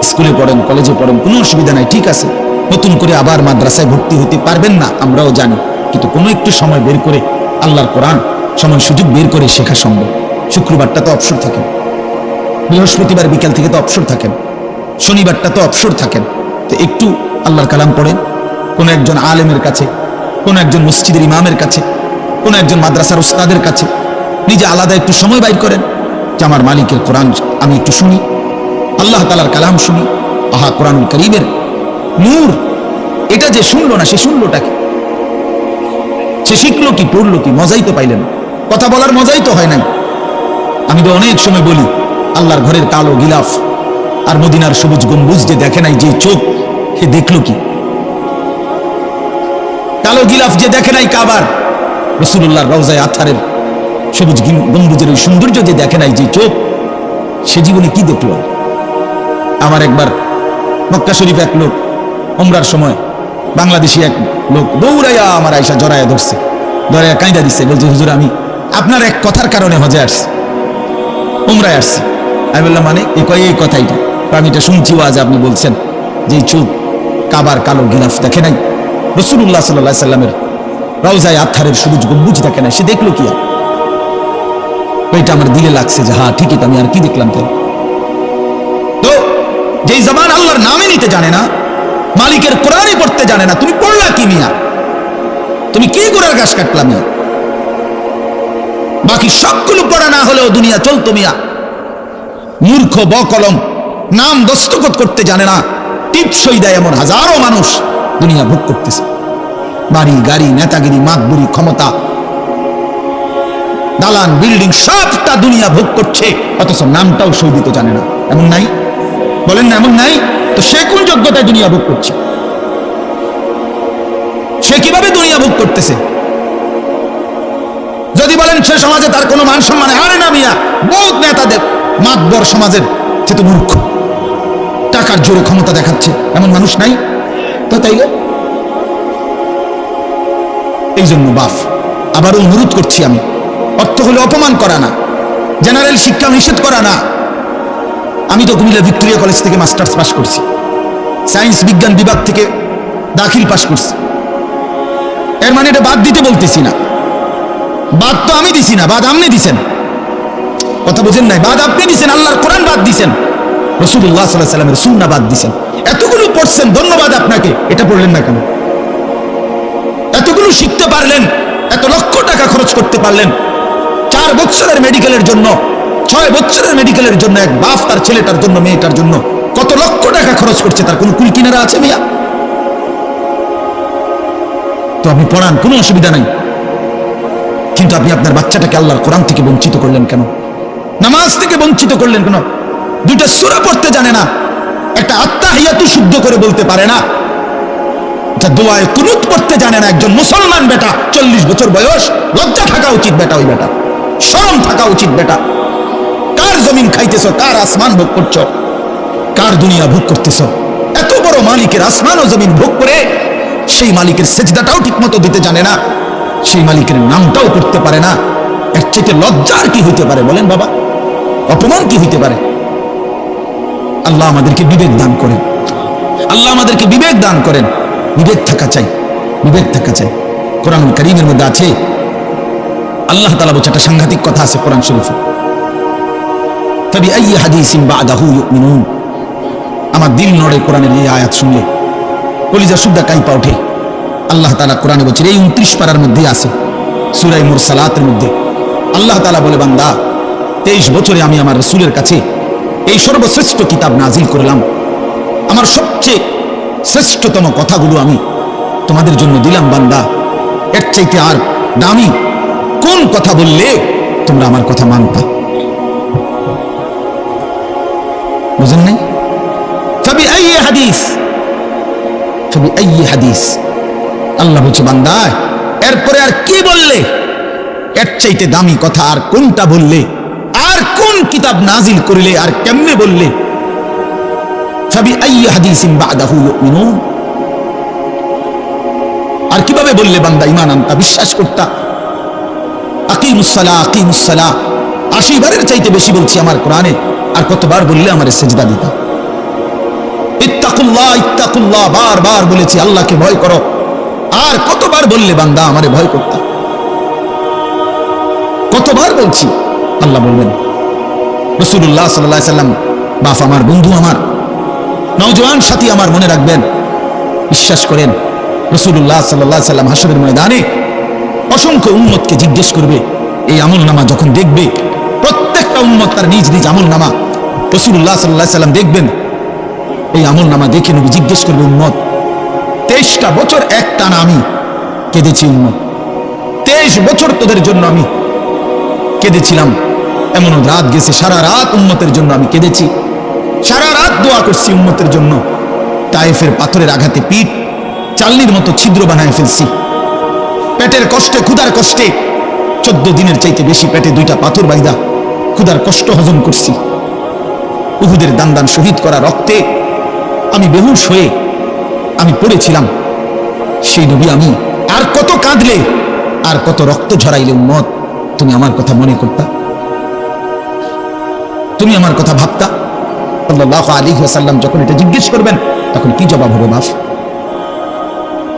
স্কুলে পড়েন, কলেজে পড়েন, কোনো অসুবিধা নাই, ঠিক আছে। নতুন করে আবার মাদ্রাসায় ভর্তি হতে পারবেন না, আমরাও জানি, কিন্তু কোনো একটু সময় বের করে আল্লাহর কোরআন সময় সুযোগ বের করে শেখা সম্ভব। শুক্রবারটা তো অবসর থাকেন, বৃহস্পতিবার বিকাল থেকে তো অবসর থাকেন, শনিবারটা তো অবসর থাকেন, তো একটু আল্লাহর কালাম পড়েন। কোন একজন আলেমের কাছে, কোন একজন মসজিদের ইমামের কাছে, কোন একজন মাদ্রাসার উস্তাদের কাছে নিজে আলাদা একটু সময় বাইর করেন যে আমার মালিকের কোরআন আমি একটু শুনি, আল্লাহ তাআলার কালাম শুনি। আহা, কোরআনুল কারীমের নূর, এটা যে শুনলো না, সে শুনলোটা কি? সে শিখলো কি, পড়লো কি? মজাই তো পাইলেন, কথা বলার মজাই তো হয় নাই। আমি তো অনেক সময় বলি, আল্লাহর ঘরের কালো গিলাফ আর মদিনার সবুজ গম্বুজ যে দেখে নাই, যে চোখ, সে দেখলো কি? কালো গিলাফ যে দেখে নাই কাবার, রাসূলুল্লাহর রওজায়ে আতহারের সবুজ গম্বুজের ওই সৌন্দর্য যে দেখে নাই, যে চোখ, সে জীবনে কি দেখলো? আমার একবার মক্কা শরীফ এক লোক উমরার সময়, বাংলাদেশি এক লোক দৌড়াইয়া আমার আয়সা জড়াইয়া ধরছে, ধরাইয়া কাঁদা দিচ্ছে, বলছে হুজুর আমি আপনার এক কথার কারণে হজে আসছি, উমরায় আসছি। আমি বললাম মানে এই কথাইটা আমি এটা শুনছি আজ আপনি বলছেন যে চোখ কাবার কালো গিলাফ দেখে নাই, রাসূলুল্লাহ সাল্লাল্লাহু আলাইহি সাল্লামের রওজায়ে আতহারের সবুজ গম্বুজ দেখে নাই, সে দেখলো কি? ওইটা আমার দিলে লাগছে যে হ্যাঁ ঠিকই, তো আমি আর কি দেখলাম? তো যেই জবান আল্লাহর নামে নিতে জানে না, মালিকের কোরআনই পড়তে জানে না, তুমি পড়লা কি মিয়া? তুমি কি গোড়ার ঘাস কাটলা মিয়া? বাকি সবগুলো পড়া না হলেও দুনিয়া চলতো মিয়া। মূর্খ বকলম, নাম দস্তখত করতে জানে না, টিপসই দেয় এমন হাজারো মানুষ দুনিয়া ভোগ করতেছে। বাড়ি গাড়ি, নেতাগিরি, মাতবুরি, ক্ষমতা, দালান বিল্ডিং সবটা দুনিয়া ভোগ করছে, অথচ নামটাও সই দিতে জানে না। এমন নাই? বলেন না এমন নাই? তো সে কোন যোগ্যতায় দুনিয়া ভোগ করছে? সে কিভাবে দুনিয়া ভোগ করতেছে? যদি বলেন সে সমাজে তার কোনো মান সম্মান, আরে না মিয়া, বহুত নেতাদের মাতবর সমাজের সে তো মূর্খ, টাকার জোরে ক্ষমতা দেখাচ্ছে, এমন মানুষ নাই? তো তাইলে এই জন্য বাফ আবার অনুরোধ করছি আমি, অর্থ হলে অপমান করা না, জেনারেল শিক্ষা নিষেধ করা না। আমি তো কুমিল্লা ভিক্টোরিয়া কলেজ থেকে মাস্টার্স পাস করছি, সায়েন্স বিজ্ঞান বিভাগ থেকে দাখিল পাস করছি। এর মানে এটা বাদ দিতে বলতেছি না, বাদ তো আমি দিছি না, বাদ আপনি দিছেন। কথা বুঝেন নাই? বাদ আপনি দিছেন, আল্লাহর কোরআন বাদ দিছেন, রাসূলুল্লাহ সাল্লাল্লাহু আলাইহি সাল্লামের সুন্নাহ বাদ দিছেন। এতগুলো পড়ছেন, ধন্যবাদ আপনাকে, এটা পড়লেন না কেন? এতগুলো শিখতে পারলেন, এত লক্ষ টাকা খরচ করতে পারলেন, 4 বছরের মেডিকেলের জন্য, 6 বছরের মেডিকেলের জন্য এক বাপ তার ছেলেটার জন্য, মেয়েটার জন্য কত লক্ষ টাকা খরচ করছে, তার কোনো কুল কিনারা আছে মিয়া? তো আপনি পড়ান, কোনো অসুবিধা নাই, কিন্তু আপনি আপনার বাচ্চাটাকে আল্লাহর কোরআন থেকে বঞ্চিত করলেন কেন? নামাজ থেকে বঞ্চিত করলেন কেন? 2টা সূরা পড়তে জানে না, একটা আত্তাহিয়াতু শুদ্ধ করে বলতে পারে না, যা দোয়ায়ে কুনুত পড়তে জানে না। একজন মুসলমান বেটা, 40 বছর বয়স, লজ্জা থাকা উচিত বেটা, ওই বেটা শরম থাকা উচিত বেটা। কার জমিন খাইতেছ, কার আসমান ভোগ করছো, কার দুনিয়া ভোগ করতেছ? এত বড় মালিকের আসমান ও জমিন ভোগ করে সেই মালিকের সেজদাটাও ঠিক মতো দিতে জানে না, সেই মালিকের নামটাও পড়তে পারে না। এর চাইতে লজ্জার কি হইতে পারে বলেন বাবা? অপমান কি হইতে পারে? আল্লাহ আমাদেরকে বিবেক দান করেন, আল্লাহ আমাদেরকে বিবেক দান করেন। বিবেক থাকা চাই, বিবেক থাকা চাই। কোরআনুল কারীমের মধ্যে আছে, আল্লাহ তাআলা বলছে, একটা সাংঘাতিক কথা আছে কোরআন শরীফে, ফাবিআইয়ি হাদিসিন বা'দাহু ইউমিনুন। আমার দিল নড়ে কোরআনের এই আয়াত শুনলে, কলিজা সুদ্ধা কাঁপা ওঠে। আল্লাহ তাআলা কোরআনে বলছেন, এই 29 পারার মধ্যে আছে, সূরা মুরসালাতের মধ্যে আল্লাহ তাআলা বলে, বান্দা 23 বছরে আমি আমার রাসূলের কাছে এই সর্বশ্রেষ্ঠ কিতাব নাজিল করলাম, আমার সবচেয়ে শ্রেষ্ঠতম কথাগুলো আমি তোমাদের জন্য দিলাম। বান্দা, এর চাইতে আর দামি কোন কথা বললে তোমরা আমার কথা মানতা? বুঝেন নাই? ফাবিআইয়ি হাদিস, ফাবিআইয়ি হাদিস, আল্লাহ বলছে বান্দা এরপরে আর কি বললে, এর চাইতে দামি কথা আর কোনটা বললে, আর কোন কিতাব নাজিল করিলে, আর কেমনে বললে? ফাবিআইয়ি হাদিসিন বা'দাহু ইউমিনুন। আর কিভাবে বললে বান্দা ঈমান আনতা, বিশ্বাস করতা? আকিমুস সালাহ, আকিমুস সালাহ 80 বারের চাইতে বেশি বলছি আমার কোরআনে, আর কতবার বললে আমারে সিজদা দিতা? ইত্তাকুল্লাহ, ইত্তাকুল্লাহ বারবার বলেছি, আল্লাহকে ভয় করো, আর কতবার বললে বান্দা আমারে ভয় করতা? কতবার বলছি? আল্লাহ বলবেন। রাসূলুল্লাহ সাল্লাল্লাহু আলাইহি সাল্লাম বাপ আমার, বন্ধু আমার, নওজোয়ান সাথী আমার, মনে রাখবেন, বিশ্বাস করেন, রাসূলুল্লাহ সাল্লাল্লাহু আলাইহি সাল্লাম হাসরের ময়দানে অসংখ্য উম্মতকে জিজ্ঞেস করবে, এই আমলনামা যখন দেখবে, প্রত্যেকটা উম্মত তার নিজ নিজ আমলনামা, রাসূলুল্লাহ সাল্লাল্লাহু আলাইহি সাল্লাম দেখবেন, এই আমলনামা দেখে নবী জিজ্ঞেস করবে, উম্মত 23টা বছর একটানা আমি কেঁদেছি, উম্মত 23 বছর তোদের জন্য আমি কেঁদেছিলাম, এমন রাত গেছে সারা রাত উম্মতের জন্য আমি কেঁদেছি, সারা রাত দোয়া করছি উম্মতের জন্য। তায়েফের পাথরের আঘাতে পিঠ চালনির মতো ছিদ্র বানায় ফেলছি, পেটের কষ্টে, ক্ষুধার কষ্টে 14 দিনের চাইতে বেশি পেটে 2টা পাথর বাইদা ক্ষুধার কষ্ট হজম করছি। উহুদের দান দান শহীদ করা রক্তে আমি বেহুশ হয়ে আমি পড়েছিলাম। সেই নবী আমি আর কত কাঁদলে, আর কত রক্ত ঝরাইলে উম্মত তুমি আমার কথা মনে করতা, তুমি আমার কথা ভাবতা। সাল্লাল্লাহু আলাইহি ওয়াসাল্লাম যখন এটা জিজ্ঞেস করবেন তখন কি জবাব হবে বাপ?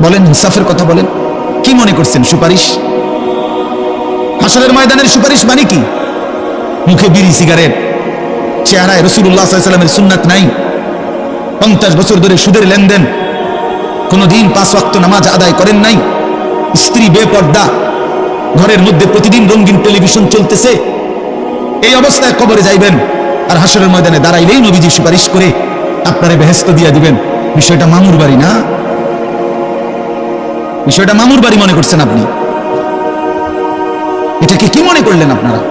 বলেন, ইনসাফের কথা বলেন। কি মনে করছেন সুপারিশ? হাসরের ময়দানের সুপারিশ মানে কি? মুখে বিড়ি সিগারেট, চেহারায় রাসূলুল্লাহ সাল্লাল্লাহু আলাইহি ওয়াসাল্লামের সুন্নাত নাই, 50 বছর ধরে সুদের লেনদেন, কোনদিন 5 ওয়াক্ত নামাজ আদায় করেন নাই, স্ত্রী বেপর্দা, ঘরের মধ্যে প্রতিদিন রঙিন টেলিভিশন চলতেছে। এই অবস্থায় কবরে যাইবেন, আর হাসরের ময়দানে দাঁড়াইলেই নবীজি সুপারিশ করে আপনারে বেহেশত দিয়ে দিবেন। বিষয়টা মামুর বাড়ি না, বিষয়টা মামুর বাড়ি মনে করছেন আপনি। এটাকে কি মনে করলেন আপনারা?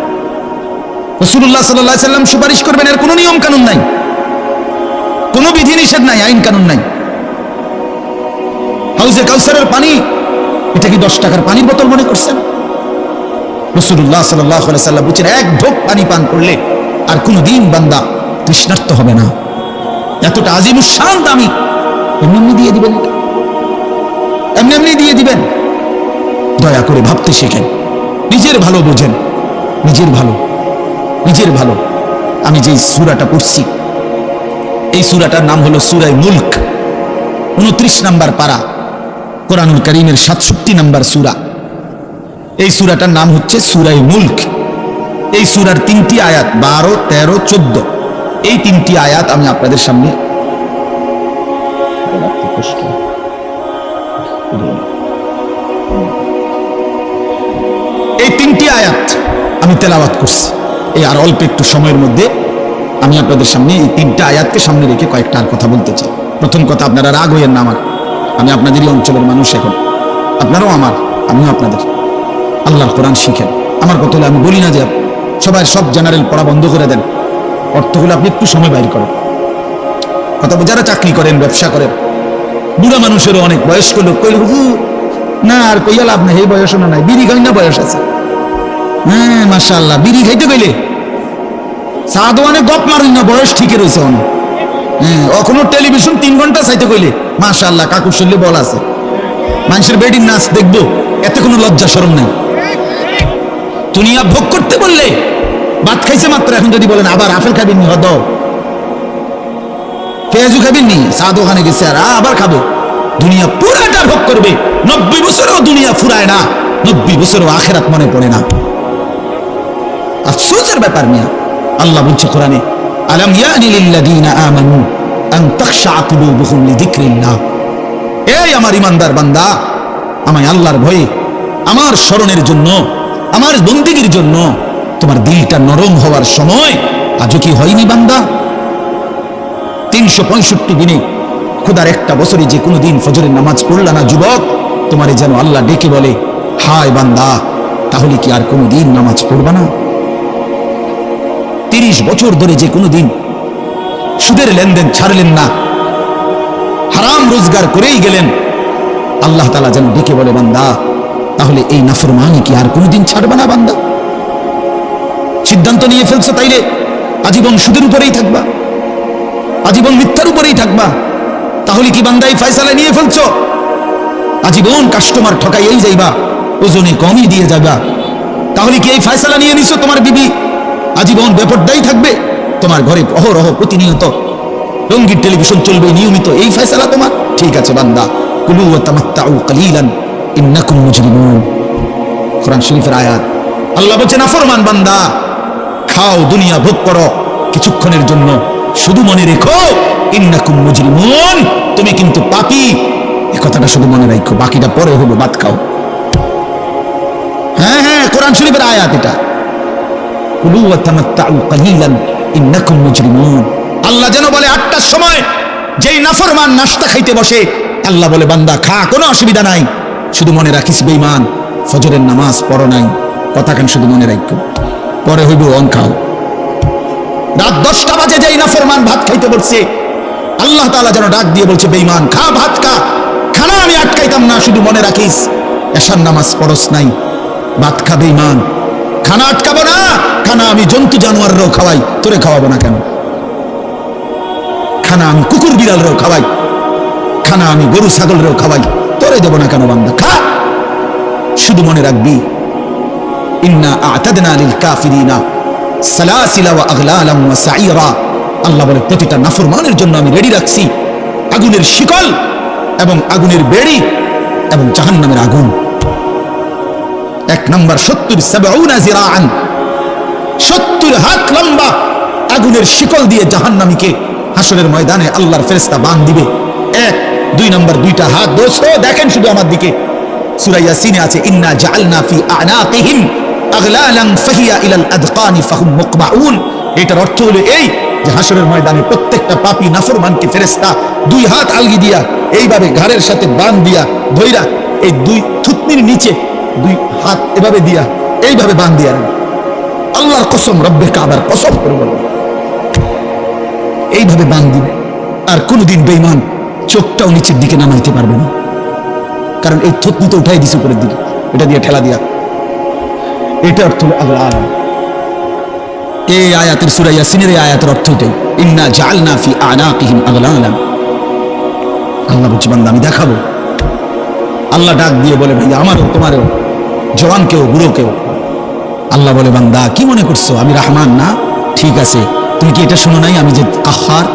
রাসূলুল্লাহ সাল্লাল্লাহু আলাইহি ওয়াসাল্লাম সুপারিশ করবেন, এর কোনো নিয়ম কানুন নাই, কোনো বিধি নিষেধ নাই, আইন কানুন নাই। হাউজে কাউসারের পানি, এটা কি 10 টাকার পানির বোতল মনে করছেন? রাসূলুল্লাহ সাল্লাল্লাহু আলাইহি ওয়াসাল্লাম বলেছেন, এক ঢোক পানি পান করলে আর কোনদিন বান্দা তৃষ্ণার্ত হবে না। এতটা আজিমুস শান দামি, এমনি দিয়ে দিবেন, এমনি দিয়ে দিবেন। দয়া করে ভাবতে শেখেন, নিজের ভালো বোঝেন, নিজের ভালো, নিজের ভালো। আমি যে সূরাটা পড়ছি, এই সূরাটার নাম হলো সূরা মুলক, 29 নম্বর পারা, কোরআনুল কারীমের 67 নম্বর সূরা। এই সূরাটার নাম হচ্ছে সূরা মুলক। এই সূরার 3টি আয়াত, 12, 13, 14, এই 3টি আয়াত আমি আপনাদের সামনে এই 3টি আয়াত আমি তেলাওয়াত করছি। এই আর অল্প একটু সময়ের মধ্যে আমি আপনাদের সামনে এই 3টা আয়াতকে সামনে রেখে কয়েকটা আর কথা বলতে চাই। প্রথম কথা, আপনারা রাগ হইয়েন না আমার, আমি আপনাদেরই অঞ্চলের মানুষ, এখন আপনারাও আমার, আমিও আপনাদের। আল্লাহর কোরআন শিখেন। আমার কথা হলো, আমি বলি না যে সবাই সব জেনারেল পড়া বন্ধ করে দেন, অর্থ হলো আপনি একটু সময় বাইর করেন। কথা, যারা চাকরি করেন, ব্যবসা করেন, বুড়া মানুষেরও অনেক বয়স্ক লোক কইল, হুজুর না আর কইয়া লাভ নাই, এই বয়স না নাই, বিড়ি খাই না বয়স আছে। হ্যাঁ মাশাআল্লাহ, বিড়ি খাইতে কইলে চা দোকানে গপ মারুন না, বয়স ঠিকই রয়েছে অনেক। হ্যাঁ, এখনো টেলিভিশন 3 ঘন্টা চাইতে কইলে মাশাআল্লাহ, কাকুর শরীরে বল আছে। মানুষের বেডির নাচ দেখবো, এতে কোনো লজ্জা শরম নাই। দুনিয়া ভোগ করতে বললে, ভাত খাইছে মাত্র, এখন যদি বলেন আবার আপেল খাবেন নি, হদ পেঁয়াজু খাবেন নি, চা দোকানে গেছে আর আবার খাবো। দুনিয়া পুরাটা ভোগ করবে, 90 বছরেও দুনিয়া ফুরায় না, 90 বছরেও আখিরাত মনে পড়ে না। আফসোসের ব্যাপার মিয়া। আল্লাহ বলছে কোরআনে, আলাম ইয়ানি লিল্লাযীনা আমানু আন তাখশা কুলুবুহুম লিযিকরিল্লাহ। এই আমার ইমানদার বান্দা, আমায় আল্লাহর ভয়ে, আমার স্মরণের জন্য, আমার বন্দেগীর জন্য তোমার দিলটা নরম হওয়ার সময় আজও কি হয়নি বান্দা? 365 দিনে খোদার একটা বছরে যে কোনো দিন ফজরের নামাজ পড়লা না যুবক, তোমারে যেন আল্লাহ ডেকে বলে, হায় বান্দা, তাহলে কি আর কোনো দিন নামাজ পড়বা না? 30 বছর ধরে যে কোনো দিন সুদের লেনদেন ছাড়লেন না, হারাম রোজগার করেই গেলেন, আল্লাহ তাআলা যেন ডেকে বলে, বান্দা, তাহলে এই নাফরমানি কি আর কোনোদিন ছাড়বা না বান্দা? সিদ্ধান্ত নিয়ে ফেলছো তাইলে আজীবন সুদের উপরেই থাকবা, আজীবন মিথ্যার উপরেই থাকবা। তাহলে কি বান্দা এই ফয়সালা নিয়ে ফেলছো? আজীবন কাস্টমার ঠকাইয়েই যাইবা, ওজনে কমই দিয়ে যাবা। তাহলে কি এই ফয়সালা নিয়ে নিছো তোমার বিবি আজীবন বেপরদাই থাকবে? তোমার ঘরে অহরহ প্রতিনিয়ত রঙিন টেলিভিশন চলবে নিয়মিত, এই ফয়সালা তোমার? ঠিক আছে বান্দা, কুলু ওয়া তামাত্তাউ কালিলান ইন্নাকুম মুজরিমুন, কোরআন শরীফের আয়াত। আল্লাহ বলছেন, নাফরমান বান্দা, খাও, দুনিয়া ভোগ করো কিছুক্ষণের জন্য, শুধু মনে রেখো ইন্নাকুম মুজরিমুন, তুমি কিন্তু পাপী। এই কথাটা শুধু মনে রাখো, বাকিটা পরে হলো, ভাত খাও। হ্যাঁ হ্যাঁ, কোরআন শরীফের আয়াত এটা, কুলু ওয়া তামাত্তাউ কালিলান ইন্নাকুম মুজরিমুন। আল্লাহ যেন বলে 8টার সময় যেই নাফরমান নাস্তা খাইতে বসে, আল্লাহ বলে, বান্দা খা, কোনো অসুবিধা নাই, শুধু মনে রাখিস বেঈমান, ফজরের নামাজ পড়ো নাই, কথা কেন শুধু মনে রাখো, পরে হইব অন খাও। রাত 10টা বাজে যেই নাফরমান ভাত খাইতে বলছে, আল্লাহ তাআলা যেন ডাক দিয়ে বলছে, বেঈমান খা, ভাত খা, খানা আমি আটকাইতাম না, শুধু মনে রাখিস এশার নামাজ পড়স নাই, ভাত খা বেঈমান, খানা আটকাবো না, খানা আমি জন্তু জানোয়াররাও খাওয়াই, তোরে খাওয়াবো না কেন? খানা আমি কুকুর বিড়ালরাও খাওয়াই, খানা আমি গরু ছাগলরাও খাওয়াই, তোরে দেবো না কেন বান্দা? খা, শুধু মনে রাখবি ইন্না আ'তাদনা লিল কাফিরিনা সালাসিলা ওয়া আগলালাম ওয়া সাইরা। আল্লাহ বলে প্রতিটা নাফরমানের জন্য আমি রেডি রাখছি আগুনের শিকল এবং আগুনের বেড়ি এবং জাহান্নামের আগুন। এক নম্বর 70 জিরাআন, 70 হাত লম্বা আগুনের শিকল দিয়ে জাহান্নামীকে হাসরের ময়দানে আল্লাহর ফেরেশতা বাঁধ দিবে। এক, দুই নম্বর, দুইটা হাত দোস্ত দেখেন শুধু আমার দিকে, সূরা ইয়াসিনে আছে ইন্না জাআলনা ফি আ'নাকিহিম আগলালান ফাহিয়া ইলাল আদকানি ফাহুম মুকমাউন। এটার অর্থ হলো এই যে হাসরের ময়দানে প্রত্যেকটা পাপী নাফরমানকে ফেরেশতা দুই হাত আলগি দিয়া এইভাবে ঘাড়ের সাথে বাঁধ দিয়া ধইরা এই দুই থুতনির নিচে দুই হাত এভাবে দিয়া এইভাবে বাঁধ দিয়া আল্লাহর কসম, রব্বে কাবার কসম করে বলবো এইভাবে বাঁধ দিবে। আর কোনদিন বেঈমান চোখটাও নিচের দিকে নামাইতে পারবে না, কারণ এই থুতনি তো উঠাই দিছে উপরের দিকে, এটা দিয়ে ঠেলা দিয়া। এটা অর্থ হলো আগলাল। এই আয়াতের সূরা ইয়াসিনের এই আয়াতের অর্থ এটাই, ইন্না জাআলনা ফি আ'নাকিহিম আগলালান। আল্লাহ বলছে বান্দা আমি দেখাবো। আল্লাহ ডাক দিয়ে বলে ভাই আমারও তোমারও, জওয়ান কেউ বুড়ো কেউ। আল্লাহ বলে বান্দা কি মনে করছো আমি রহমান না? ঠিক আছে, তুমি কি এটা শোনো নাই আমি যে কাহ্হার?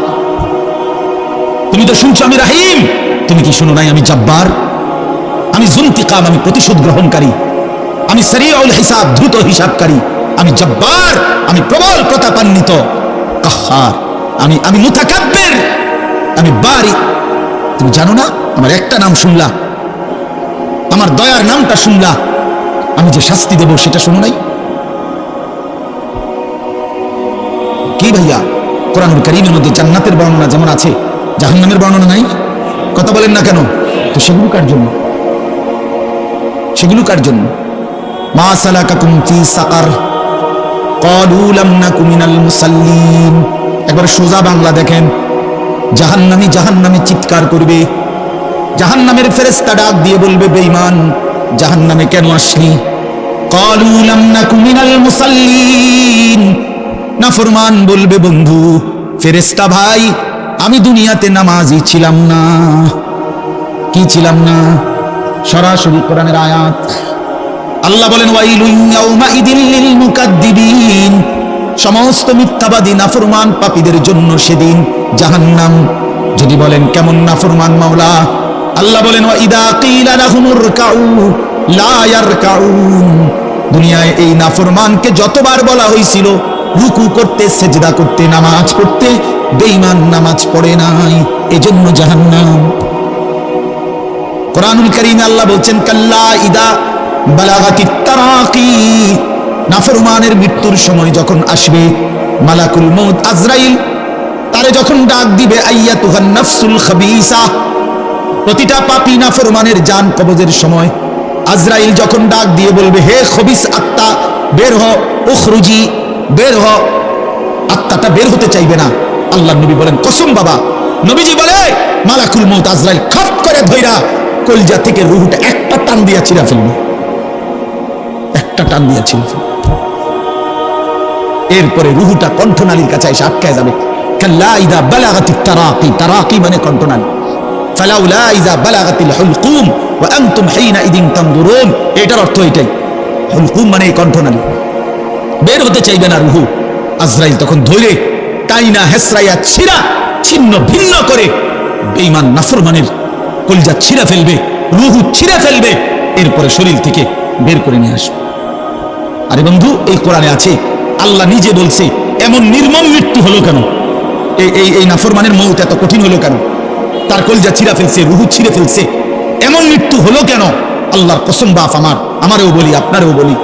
তুমি তো শুনছো আমি রাহিম, তুমি কি শোনো নাই আমি জব্বার? আমি যুনতিকাম, আমি প্রতিশোধ গ্রহণকারী। আমি সারিউল হিসাব, দ্রুত হিসাবকারী। আমি জব্বার, আমি প্রবল প্রতাপান্বিত। কাহ্হার, আমি মুতাকাব্বির, আমি বারি। তুমি জানো না আমার একটা নাম শুনলা, আমার দয়ার নামটা শুনলা, আমি যে শাস্তি দেব সেটা শোনো নাই? কি ভাইয়া, কোরআনুল কারীমের মধ্যে জান্নাতের বর্ণনা যেমন আছে, জাহান্নামের বর্ণনা নাই? কথা বলেন না কেন? তো সেগুলো কার জন্য? সেগুলো কার জন্য? মা সালাকাকুম ফি সাকার ক্বালু লাম নাকু মিনাল মুসাল্লিন। একবার সোজা বাংলা দেখেন, জাহান্নামী চিৎকার করবে, জাহান্নামের ফেরেশতা ডাক দিয়ে বলবে বেঈমান জাহান্নামে কেন আসলি? ক্বালু লাম নাকু মিনাল মুসাল্লিন। নাফরমান বলবে বন্ধু ফেরেশতা ভাই আমি দুনিয়াতে নামাজি ছিলাম না। কি ছিলাম না? সরাসরি কোরআনের আয়াত। আল্লাহ বলেন ওয়াইলুন ইয়াউমাইদিল লিল মুকাদ্দিবিন। সমস্ত মিথ্যাবাদী নাফরমান পাপীদের জন্য সেদিন জাহান্নাম। যদি বলেন কেমন নাফরমান মাওলা? আল্লাহ বলেন ওয়াইদা কিলা লাহুমুর কাউ লা ইয়ারকাউন। দুনিয়ায় এই নাফরমানকে যতবার বলা হয়েছিল রুকু করতে, সেজদা করতে, নামাজ পড়তে, বেঈমান নামাজ পড়ে নাই, এজন্য জাহান্নাম। কোরআনুল কারীমে আল্লাহ বলছেন কাল্লা ইদা বালাগাতিত তারাকি। নাফরমানের মৃত্যুর সময় যখন আসবে, মালাকুল মউত আজরাইল তারে যখন ডাক দিবে আইয়াতুহান নাফসুল খাবিসা। প্রতিটা পাপী নাফরমানের জান কবজের সময় আজরাইল যখন ডাক দিয়ে বলবে হে খবিস আত্মা বের হ, উখরুজি, বের হ। আত্মাটা বের হতে চাইবে না। আল্লাহর নবী বলেন কসম বাবা, নবীজি বলে মালাকুল মউত আজরাইল খপ করে ধইরা কলজা থেকে রূহটা একটা টান দিয়া ছিঁড়া ফেলবে, একটা টান দিয়া ছিঁড়া ফেলবে। এরপরে রূহটা কণ্ঠনালীর কাছে এসে আটকায় যাবে। কাল্লা ইদা বালাগাতিত তারাকি, তারাকি মানে কণ্ঠনালী। ফালাউলা ইদা বালাগাতিল হুলকুম ওয়া আনতুম হিনাইদিন তানজুরুন। এটার অর্থ এটাই, হুলকুম মানে কণ্ঠনালী। বের হতে চাইবে না রূহ। আজরাইল তখন ধরে টাইনা হেসরাইয়া ছিঁড়া ছিন্ন ভিন্ন করে বেঈমান নাফরমানের কলজা ছিঁড়া ফেলবে, রূহ ছিঁড়া ফেলবে, এরপরে শরীর থেকে বের করে নিয়ে আসবে। আরে বন্ধু এই কোরআনে আছে, আল্লাহ নিজে বলছে এমন নির্মম মৃত্যু হলো কেন? এই নাফরমানের মউত এত কঠিন হলো কেন? তার কলজা ছিঁড়া ফেলছে, রূহ ছিঁড়ে ফেলছে, এমন মৃত্যু হলো কেন? আল্লাহর কসম বাপ আমারও বলি আপনারও বলি,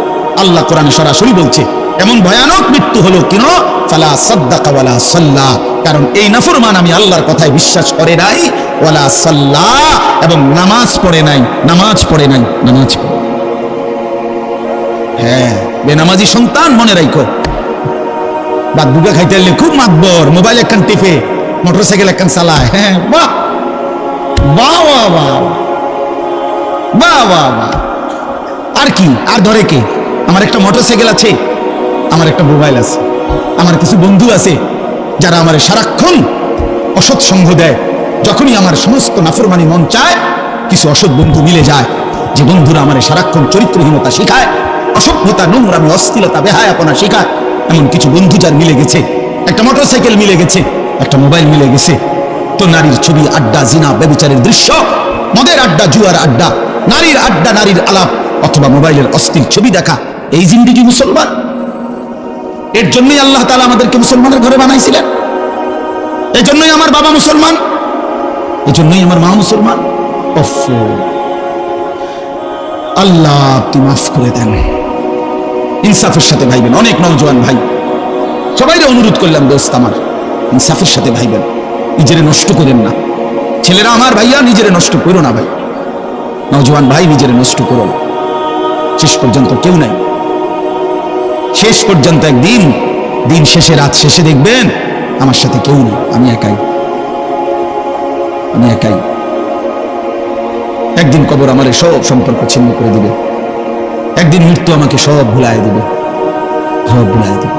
আল্লাহ কোরআনে সরাসরি বলছে এমন ভয়ানক মৃত্যু হলো কেন? ফালা সাদ্দাকা ওয়ালা সাল্লা। কারণ এই নাফরমান আমি আল্লাহর কথায় বিশ্বাস করে নাই, ওয়ালা সাল্লা, এবং নামাজ পড়ে নাই, নামাজ পড়ে নাই, নামাজ পড়ে। হ্যাঁ, বেনামাজি সন্তান মনে রাখো, বাদ বুকে খাইতে হলে খুব মাতবর, মোবাইল একখান টিপে, মোটরসাইকেল একখান চালায়। হ্যাঁ, বাহ বাহ বাহ বাহ বাহ বাহ বাহ। আর কি, আর ধরে কে? আমার একটা মোটরসাইকেল আছে, আমার একটা মোবাইল আছে, আমার কিছু বন্ধু আছে যারা আমার সারাক্ষণ অসৎ সঙ্গ দেয়। যখনই আমার সমস্ত নাফরমানি মন চায়, কিছু অসৎ বন্ধু মিলে যায়, যে বন্ধুরা আমার সারাক্ষণ চরিত্রহীনতা শিখায়, অসভ্যতা, নোংরামি, অশ্লীলতা, বেহায়াপনা শেখায় এমন কিছু বন্ধু যার মিলে গেছে, একটা মোটরসাইকেল মিলে গেছে, একটা মোবাইল মিলে গেছে, তো নারীর ছবি, আড্ডা, জিনা, ব্যভিচারের দৃশ্য, মদের আড্ডা, জুয়ার আড্ডা, নারীর আড্ডা, নারীর আলাপ, অথবা মোবাইলের অশ্লীল ছবি দেখা, এই জিন্দেগি মুসলমান? এর জন্যই আল্লাহ তাআলা আমাদেরকে মুসলমানের ঘরে বানাইছিলেন। এই জন্যই আমার বাবা মুসলমান, এই জন্যই আমার মা মুসলমান। আল্লাহ আপনি মাফ করে দেন, ইনসাফের সাথে ভাইবেন। অনেক নওজোয়ান ভাই, সবাইরে অনুরোধ করলাম, দোস্ত আমার, ইনসাফের সাথে ভাইবেন, নিজেরে নষ্ট করেন না। ছেলেরা আমার, ভাইয়া নিজেরে নষ্ট করো না ভাই, নওজোয়ান ভাই নিজেরে নষ্ট করো না। শেষ পর্যন্ত কেউ নাই, শেষ পর্যন্ত একদিন, দিন শেষে, রাত শেষে দেখবেন আমার সাথে কেউ নেই, আমি একাই, আমি একাই। একদিন কবর আমার সব সম্পর্ক ছিন্ন করে দিবে, একদিন মৃত্যু আমাকে সব ভুলায় দিবে, সব ভুলায় দিবে।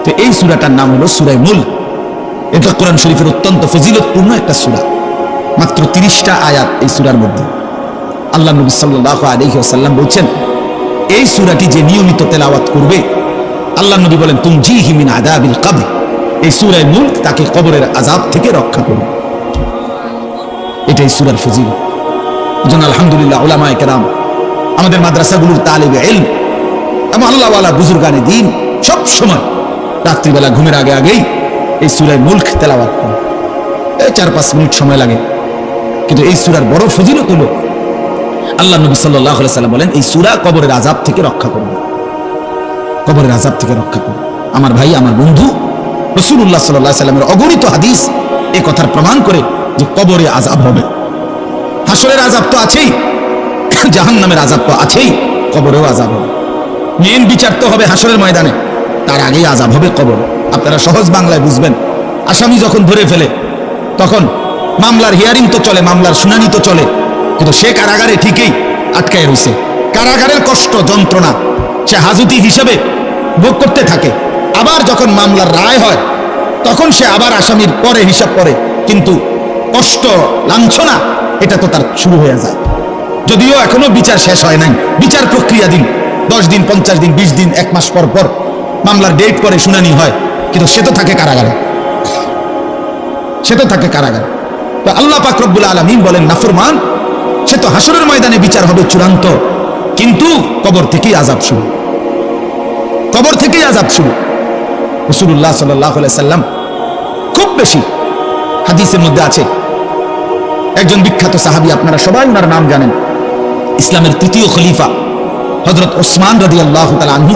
তো এই সূরাটার নাম হলো সূরা মুলক। এটা কোরআন শরীফের অত্যন্ত ফজিলতপূর্ণ একটা সূরা, মাত্র 30টা আয়াত এই সূরার মধ্যে। আল্লাহ নবী সাল্লাল্লাহু আলাইহি ওয়াসাল্লাম বলছেন, এই সূরাটি যে নিয়মিত তেলাওয়াত করবে, আল্লাহ নবী বলেন, তুনজিহি মিন আযাবিল কবর, এই সূরা মুলক তাকে কবরের আযাব থেকে রক্ষা করবে। এটাই সূরার ফজিলত। এজন্য আলহামদুলিল্লাহ উলামায়ে কেরাম, আমাদের মাদ্রাসাগুলোর তালিবে ইলম এবং আল্লাহওয়ালা বুজুর্গানে দ্বীন সব সময় রাত্রিবেলা ঘুমের আগে আগেই এই সূরা মুলক তেলাওয়াত করে। 4-5 মিনিট সময় লাগে, কিন্তু এই সূরার বড় ফজিলত হলো, আল্লাহ নবী সাল্লাল্লাহু আলাইহি সাল্লাম বলেন, এই সূরা কবরের আযাব থেকে রক্ষা করবে, কবরের আযাব থেকে রক্ষা করবে। আমার ভাই, আমার বন্ধু, রাসূলুল্লাহ সাল্লাল্লাহু আলাইহি সাল্লামের অগণিত হাদিস এই কথার প্রমাণ করে যে কবরে আযাব হবে। হাসরের আযাব তো আছেই, জাহান্নামের আযাব তো আছেই, কবরেও আযাব হবে। মেন বিচার তো হবে হাসরের ময়দানে, তার আগেই আযাব হবে কবরে। আপনারা সহজ বাংলায় বুঝবেন, আসামি যখন ধরে ফেলে তখন মামলার হিয়ারিং তো চলে, মামলার শুনানি তো চলে, কিন্তু সে কারাগারে ঠিকই আটকায় রয়েছে। কারাগারের কষ্ট, যন্ত্রণা সে হাজতি হিসেবে ভোগ করতে থাকে। আবার যখন মামলার রায় হয় তখন সে আবার আসামির পরে হিসাব করে, কিন্তু কষ্ট, লাঞ্ছনা এটা তো তার শুরু হয়ে যায়। যদিও এখনো বিচার শেষ হয় নাই, বিচার প্রক্রিয়াধীন, 10 দিন, 50 দিন, 20 দিন, 1 মাস পর পর মামলার ডেট পরে শুনানি হয়, কিন্তু সে তো থাকে কারাগারে, সে তো থাকে কারাগারে। তো আল্লাহ পাক রব্বুল আলামিন বলেন, নাফরমান সে তো হাসরের ময়দানে বিচার হবে চূড়ান্ত, কিন্তু কবর থেকেই আযাব শুরু, কবর থেকেই আযাব শুরু। রাসূলুল্লাহ সাল্লাল্লাহু আলাইহি সাল্লাম খুব বেশি হাদিসের মধ্যে আছে, একজন বিখ্যাত সাহাবী, আপনারা সবাই ওনার নাম জানেন, ইসলামের 3য় খলিফা হযরত ওসমান রাদিয়াল্লাহু তাআলা আনহু।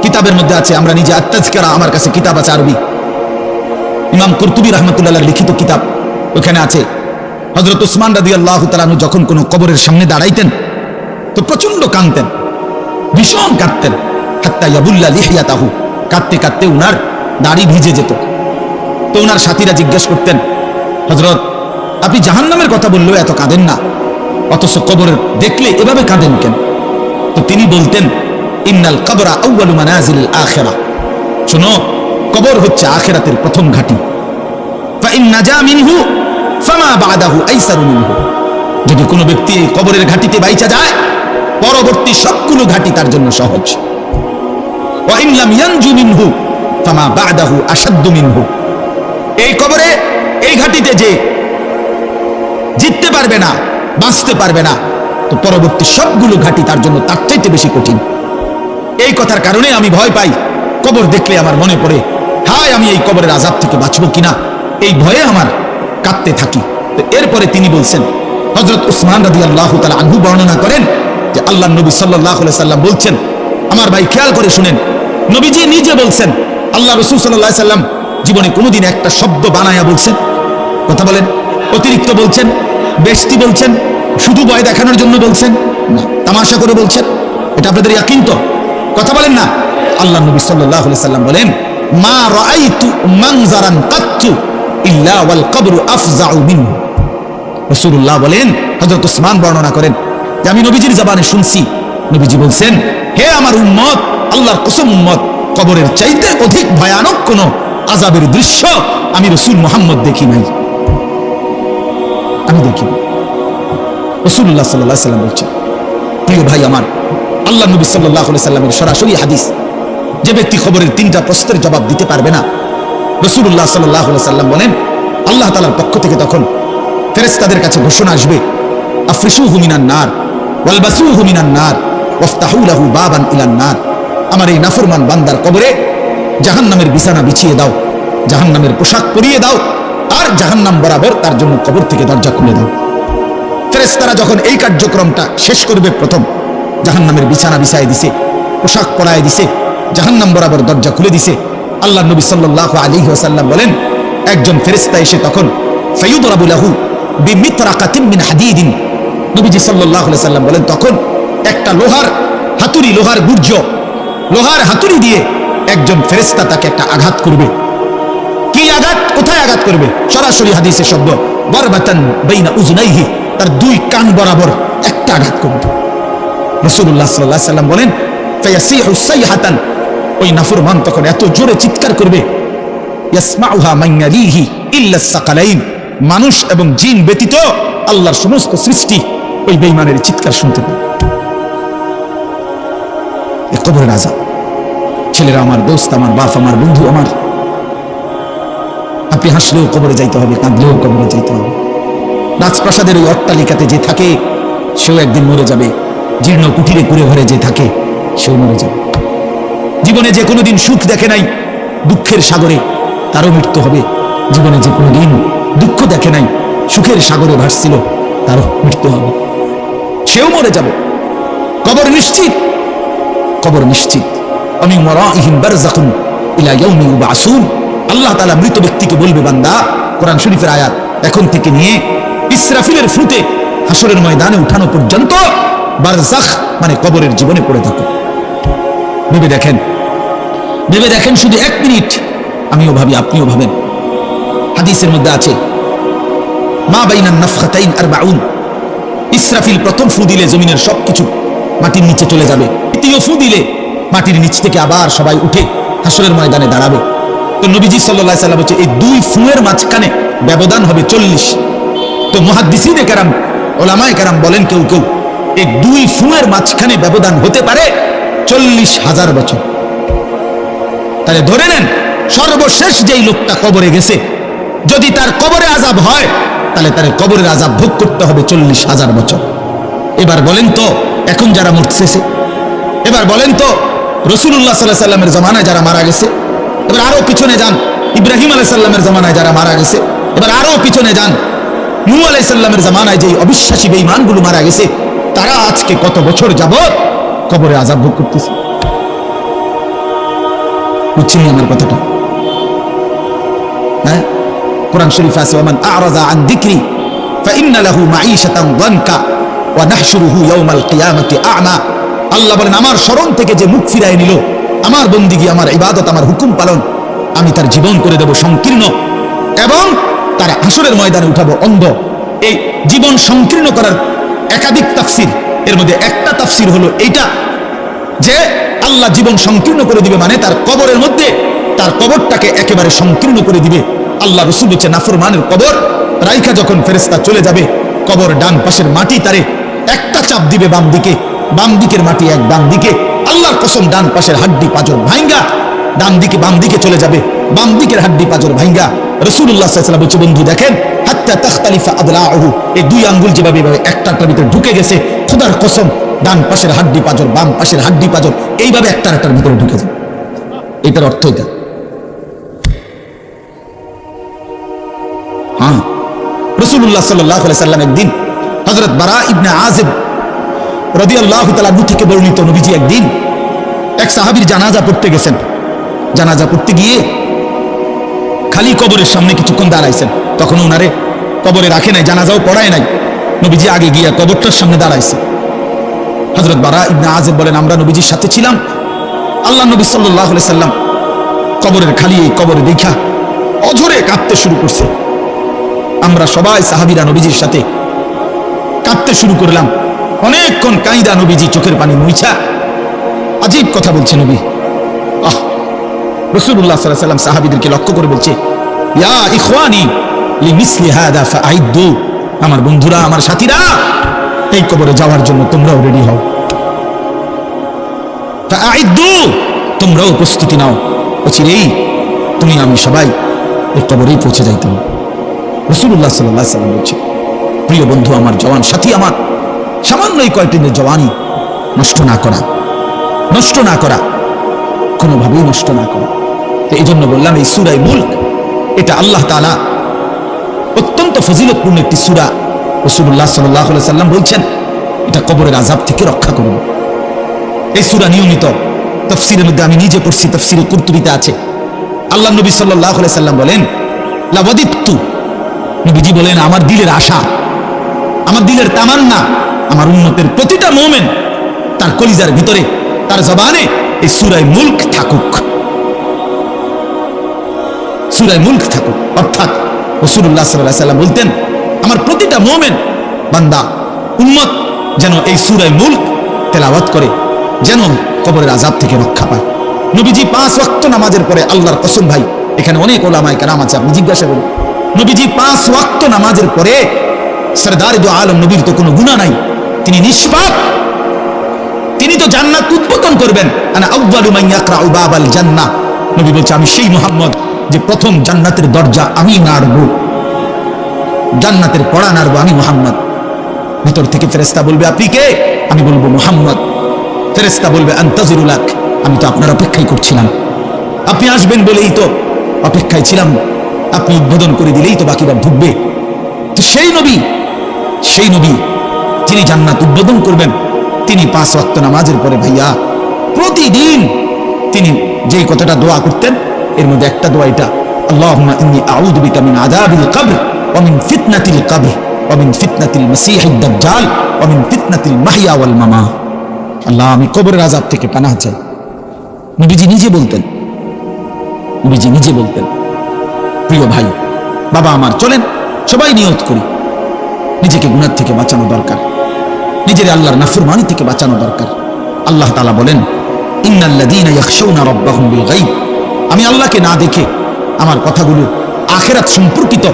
কিতাবের মধ্যে আছে, আমরা নিজে আত-তাযকিরা, আমার কাছে কিতাব আছে আরবি, ইমাম কুরতুবী রাহমাতুল্লাহ আলাইহির লিখিত কিতাব, ওখানে আছে হযরত ওসমান রাদিয়াল্লাহু তাআলা আনহু যখন কোনো কবরের সামনে দাঁড়াইতেন তো প্রচন্ড কাঁদতেন, ভীষণ কাঁদতেন, হাত্তা ইয়াবুল্লা লিহিয়াতাহু, কাঁদতে কাঁদতে উনার দাড়ি ভিজে যেত। তো উনার সাথীরা জিজ্ঞেস করতেন, হযরত আপনি জাহান্নামের কথা বললেও এত কাঁদেন না, অথচ কবর দেখলে এভাবে কাঁদেন কেন? তো তিনি বলতেন, ইন্নাল কবরা আউয়ালু মানাজিলিল আখিরাহ, শোনো, কবর হচ্ছে আখিরাতের প্রথম ঘাঁটি। ফা ইন নাজা মিনহু ফামা বাদাহু আইসারু মিনহু, যদি কোনো ব্যক্তি এই কবরের ঘাঁটিতে বাইচা যায়, পরবর্তী সবগুলো ঘাঁটি তার জন্য সহজ। ওয়া ইন লাম ইয়ানজু মিনহু ফামা বাদাহু আশাদ্দু মিনহু, এই কবরে, এই ঘাঁটিতে যে জিততে পারবে না, বাঁচতে পারবে না, তো পরবর্তী সবগুলো ঘাঁটি তার জন্য তার চাইতে বেশি কঠিন। এই কথার কারণে আমি ভয় পাই, কবর দেখলে আমার মনে পড়ে, হায় আমি এই কবরের আযাব থেকে বাঁচবো কিনা, এই ভয়ে আমার কাঁদতে থাকি। তো এরপরে তিনি বলছেন, হযরত উসমান রাদিয়াল্লাহু তাআলা আনহু বর্ণনা করেন যে আল্লাহর নবী সাল্লাল্লাহু আলাইহি সাল্লাম বলছেন, আমার ভাই খেয়াল করে শুনেন, নবীজি নিজে বলছেন, আল্লাহ রাসূল সাল্লাল্লাহু আলাইহি সাল্লাম জীবনে কোনোদিন একটা শব্দ বানায়া বলছেন? কথা বলেন, অতিরিক্ত বলছেন, বেশতি বলছেন, শুধু ভয় দেখানোর জন্য বলছেন না, তামাশা করে বলছেন? এটা আপনাদের ইয়াকিন তো? কথা বলেন না। আল্লাহ নবী সাল্লাল্লাহু আলাইহি সাল্লাম বলেন, মা রাআইতু মানজারান কাত্তু ইল্লা ওয়াল কবরু আফজাউ মিনহু। রাসূলুল্লাহ বলেন, হযরত ওসমান বর্ণনা করেন যে আমি নবীজির জবানে শুনছি, নবীজি বলছেন, হে আমার উম্মত, আল্লাহর কসম উম্মত, কবরের চাইতে অধিক ভয়ানক কোন আযাবের দৃশ্য আমি রাসূল মুহাম্মদ দেখি নাই, আমি দেখি। রাসূলুল্লাহ সাল্লাল্লাহু আলাইহি সাল্লাম বলছেন, প্রিয় ভাই আমার, আল্লাহ নবী সাল্লাল্লাহু আলাইহি সাল্লামের সরাসরি হাদিস, যে ব্যক্তি কবরের 3টা প্রশ্নের জবাব দিতে পারবে না, রাসূলুল্লাহ সাল্লাল্লাহু আলাইহি সাল্লাম বলেন আল্লাহ তাআলার পক্ষ থেকে তখন ফেরেশতাদের কাছে ঘোষণা আসবে, আফরিশুহু মিনান নার ওয়ালবাসুহু মিনান নার ওয়াফতাহু লাহু বাবান ইলান নার। আমার এই নাফরমান বান্দার কবরে জাহান্নামের বিছানা বিছিয়ে দাও, জাহান্নামের পোশাক পরিয়ে দাও, আর জাহান্নাম বরাবর তার জন্য কবর থেকে দরজা খুলে দাও। ফেরেশতারা যখন এই কার্যক্রমটা শেষ করবে, প্রথম জাহান্নামের বিছানা বিছায় দিছে, পোশাক পরায় দিছে, জাহান্নাম বরাবর দরজা খুলে দিছে, আল্লাহ নবী সাল্লাল্লাহু আলাইহি ওয়াসাল্লাম বলেন একজন ফেরেশতা এসে তখন ফায়ুদরাবু লাহু বিমিতরাকাতিন মিন হাদিদিন, নবীজি সাল্লাল্লাহু আলাইহি ওয়াসাল্লাম বলেন তখন একটা লোহার হাতুড়ি, লোহার গুর্জ, লোহার হাতুড়ি দিয়ে একজন ফেরেশতা তাকে একটা আঘাত করবে। কি আঘাত, কোথায় আঘাত করবে? সরাসরি হাদিসের শব্দ, বারবাতান বাইনা উযনাইহি, তার 2 কান বরাবর একটা আঘাত করবে। রাসূলুল্লাহ সাল্লাল্লাহু আলাইহি ওয়াসাল্লাম বলেন ফায়াসিহু সাইহাতান, ওই নাফরমান তখন এত জোরে চিৎকার করবে, ইয়াসমাউহা মান ইয়ালিহি ইল্লা সাকালাইন, মানুষ এবং জিন ব্যতীত আল্লাহর সমস্ত সৃষ্টি ওই বেঈমানের চিৎকার শুনতে পাবে। এই কবরের আযাব, ছেলেরা আমার, দোস্ত আমার, বাপ আমার, বন্ধু আমার, আপনি হাসলেও কবরে যাইতে হবে, কাঁদলেও কবরে যাইতে হবে। রাজপ্রাসাদের ওই অট্টালিকাতে যে থাকে সেও একদিন মরে যাবে, জীর্ণ কুটিরে কুড়ে ঘরে যে থাকে সেও মরে যাবে। জীবনে যে কোনোদিন সুখ দেখে নাই, দুঃখের সাগরে তারও মৃত্যু হবে। জীবনে যে কোনোদিন দুঃখ দেখে নাই, সুখের সাগরে ভাসছিল, তারও মৃত্যু হবে, সেও মরে যাবে। কবর নিশ্চিত, কবর নিশ্চিত। মিন ওয়ারাইহিম বারযাখুন ইলা ইয়াউমি ইউবআসুন, আল্লাহ তাআলা মৃত ব্যক্তিকে বলবে, বান্দা, কোরআন শরীফের আয়াত, এখন থেকে নিয়ে ইসরাফিলের ফুটে হাসরের ময়দানে উঠানো পর্যন্ত বারযাখ মানে কবরের জীবনে পড়ে থাকো। ভেবে দেখেন, ভেবে দেখেন, শুধু 1 মিনিট, আমিও ভাবি, আপনিও ভাবেন। হাদিসের মধ্যে আছে মা বাইনান নাফখাতাইন 40, ইসরাফিল প্রথম ফু দিলে জমিনের সবকিছু মাটির নিচে চলে যাবে, দ্বিতীয় ফু দিলে মাটির নিচ থেকে আবার সবাই উঠে হাসরের ময়দানে দাঁড়াবে। তো নবীজি সাল্লাল্লাহু আলাইহি সাল্লাম বলছে এই 2 ফুয়ের মাঝখানে ব্যবধান হবে 40। তো মুহাদ্দিসিনে কেরাম, ওলামায়ে কেরাম বলেন কেউ কেউ এই 2 ফুয়ের মাঝখানে ব্যবধান হতে পারে 40,000 বছর। তাহলে ধরে নেন সর্বশেষ যেই লোকটা কবরে গেছে, যদি তার কবরে আযাব হয় তাহলে তার কবরের আযাব ভোগ করতে হবে 40,000 বছর। এবার বলেন তো এখন যারা মরতেছে, এবার বলেন তো রাসূলুল্লাহ সাল্লাল্লাহু আলাইহি সাল্লামের জামানায় যারা মারা গেছে, এবার আরো পিছনে যান, ইব্রাহিম আলাইহিস সালামের জামানায় যারা মারা গেছে, এবার আরো পিছনে যান, নূহ আলাইহিস সালামের জামানায় যেই অবিশ্বাসী বেঈমানগুলো মারা গেছে, তারা আজকে কত বছর যাবত কবরে আযাব ভোগ করতেছে। বুঝছেন আমার কথাটা? হ্যাঁ, কোরআন শরীফে আছে ওয়ামান আ'রাযা আন যিকরি ফাইন্না লাহু মাঈশাতান যানকা ওয়া নাহশুরুহু ইয়াওমাল কিয়ামাতি আ'মা। আল্লাহ বলেন আমার স্মরণ থেকে যে মুখ ফিরায় নিল, আমার বন্দিগি, আমার ইবাদত, আমার হুকুম পালন, আমি তার জীবন করে দেব সংকীর্ণ, এবং তার হাসরের ময়দানে উঠাবো অন্ধ। এই জীবন সংকীর্ণ করার একাধিক তাফসীর, এর মধ্যে একটা তাফসীর হলো এইটা যে আল্লাহ জীবন সংকীর্ণ করে দিবে, মানে তার কবরের মধ্যে তার কবরটাকে একেবারে সংকীর্ণ করে দিবে। আল্লাহ রাসূল বলেছেন নাফরমানের কবর রাইখা যখন ফেরেশতা চলে যাবে, কবর ডান পাশের মাটি তারে একটা চাপ দিবে বাম দিকে, বাম দিকের মাটি এক ডান দিকে, আল্লাহর কসম ডান পাশের হাড্ডি পাঁজর ভাঙ্গা ডান দিকে বাম দিকে চলে যাবে, বাম দিকের হাড্ডি পাঁজর ভাঙ্গা। রাসূলুল্লাহ সাল্লাল্লাহু আলাইহি ওয়াসাল্লাম বলছে বন্ধু দেখেন হাত্তা তাখতালিফা আদলাউহু, এই 2 আঙ্গুল যেভাবে একটার ভিতরে ঢুকে গেছে, খোদার কসম ডান পাশের হাড্ডি পাঁজর বাম পাশের হাড্ডি পাঁজর এইভাবে একটার ভিতরে ঢুকে যায়। এটার অর্থ এটা। হ্যাঁ, রাসূলুল্লাহ সাল্লাল্লাহু আলাইহি ওয়াসাল্লাম একদিন হযরত বারা ইবনে আযিব রাদিয়াল্লাহু তাআলা আনহু থেকে বর্ণিত, নবীজি একদিন এক সাহাবীর জানাজা পড়তে গেছেন। জানাজা পড়তে গিয়ে খালি কবরের সামনে কিছুক্ষণ দাঁড়াইছেন, তখন ওনারে কবরে রাখে নাই, জানাজাও পড়ায় নাই, নবীজি আগে গিয়া কবরটার সামনে দাঁড়াইছে। হযরত বারা ইবনে আযিব বলেন আমরা নবীজির সাথে ছিলাম, আল্লাহ নবী সাল্লাল্লাহু আলাইহি সাল্লাম কবরের খালি এই কবরে দেখা অঝরে কাঁদতে শুরু করছে। আমরা সবাই সাহাবীরা নবীজির সাথে কাঁদতে শুরু করলাম। অনেকক্ষণ কাইদা নবীজি চোখের পানি মুইছা আজীব কথা বলছে নবী। রাসূলুল্লাহ সাল্লাল্লাহু আলাইহি ওয়াসাল্লাম সাহাবীদেরকে লক্ষ্য করে বলছে ইয়া ইখওয়ানি লিমিসলি হাদা ফাআইদু, আমার বন্ধুরা, আমার সাথীরা, এই কবরে যাওয়ার জন্য তোমরাও রেডি হও। ফাআইদ্দু, তোমরাও প্রস্তুতি নাও, অচিরেই তুমি আমি সবাই এই কবরেই পৌঁছে যাইতাম। রাসূলুল্লাহ সাল্লাল্লাহু আলাইহি ওয়াসাল্লাম বলছেন, প্রিয় বন্ধু আমার, জওয়ান সাথী আমার, সামান্য এই কয়েকটি দিনের জওয়ানি নষ্ট না করা, নষ্ট না করা, কোনোভাবেই নষ্ট না করা। তো এই জন্য বললাম, এই সূরা মুলক এটা আল্লাহ তাআলা অত্যন্ত ফজিলতপূর্ণ একটি সূরা। রাসূলুল্লাহ সাল্লাল্লাহু আলাইহি ওয়াসাল্লাম বলছেন এটা কবরের আযাব থেকে রক্ষা করবে। এই সূরা নিয়মিত তাফসীরের মধ্যে আমি নিজে পড়ছি, তাফসীরে কুরতুবীতে আছে। আল্লাহ নবী সাল্লাল্লাহু আলাইহি ওয়াসাল্লাম বলেন, লাওয়াদিতু, নবীজি বলেন আমার দিলের আশা, আমার দিলের তামান্না, আমার উম্মতের প্রতিটা মুমিন তার কলিজার ভিতরে, তার জবানে এই সূরা মুলক থাকুক, সূরা মুলক থাকুক। অর্থাৎ রাসূলুল্লাহ সাল্লাল্লাহু আলাইহি ওয়াসাল্লাম বলতেন আমার প্রতিটা মুমিন বান্দা উম্মত যেন এই সূরা মুলক তেলাওয়াত করে, যেন কবরের আযাব থেকে রক্ষা পায়। নবীজি 5 ওয়াক্ত নামাজের পরে, আল্লাহর কসম ভাই, এখানে অনেক ওলামায়ে কেরাম আছে, আপনি জিজ্ঞাসা করুন, নবীজি 5 ওয়াক্ত নামাজের পরে, সরদারে দু আলম নবীর তো কোনো গুনাহ নাই, তিনি নিষ্পাপ, তিনি তো জান্নাত উদ্বোধন করবেন। আনা আউয়ালু মান ইয়াকরাউ বাবাল জান্নাহ, নবী বলছে আমি সেই মুহাম্মদ যে প্রথম জান্নাতের দরজা আমি নাড়ব, জান্নাতের কড়া নাড়ব আমি মুহাম্মদ। ভিতর থেকে ফেরেশতা বলবে আপনি কে? আমি বলবো মুহাম্মদ। ফেরেশতা বলবে আনতাজিরুলাক, আমি তো আপনার অপেক্ষাই করছিলাম, আপনি আসবেন বলেই তো অপেক্ষায় ছিলাম, আপনি উদ্বোধন করে দিলেই তো বাকিরা ঢুকবে। তো সেই নবী যিনি জান্নাত উদ্বোধন করবেন, তিনি 5 ওয়াক্ত নামাজের পরে ভাইয়া প্রতিদিন তিনি যেই কথাটা দোয়া করতেন, এর মধ্যে একটা দোয়া এটা, আল্লাহুম্মা ইন্নী আউযু বিকা মিন আযাবিল কবর ওয়া মিন ফিতনাতিল কবর ওয়া মিন ফিতনাতিল মাসীহিদ দাজ্জাল ওয়া মিন ফিতনাতিল মাহইয়া ওয়াল মামাত। আল্লাহ, আমি কবরের আযাব থেকে পানাহ চাই। নবীজি নিজে বলতেন, প্রিয় ভাই বাবা আমার, চলেন সবাই নিয়ত করি, নিজেকে গুনাহ থেকে বাঁচানো দরকার, নিজের আল্লাহর নাফরমানি থেকে বাঁচানো দরকার। আল্লাহ তাআলা বলেন, ইন্নাল্লাযীনা ইয়াখশাউনা রাব্বাহুম বিল গায়ব, আমি আল্লাহকে না দেখে, আমার কথাগুলো আখিরাত সম্পর্কিত,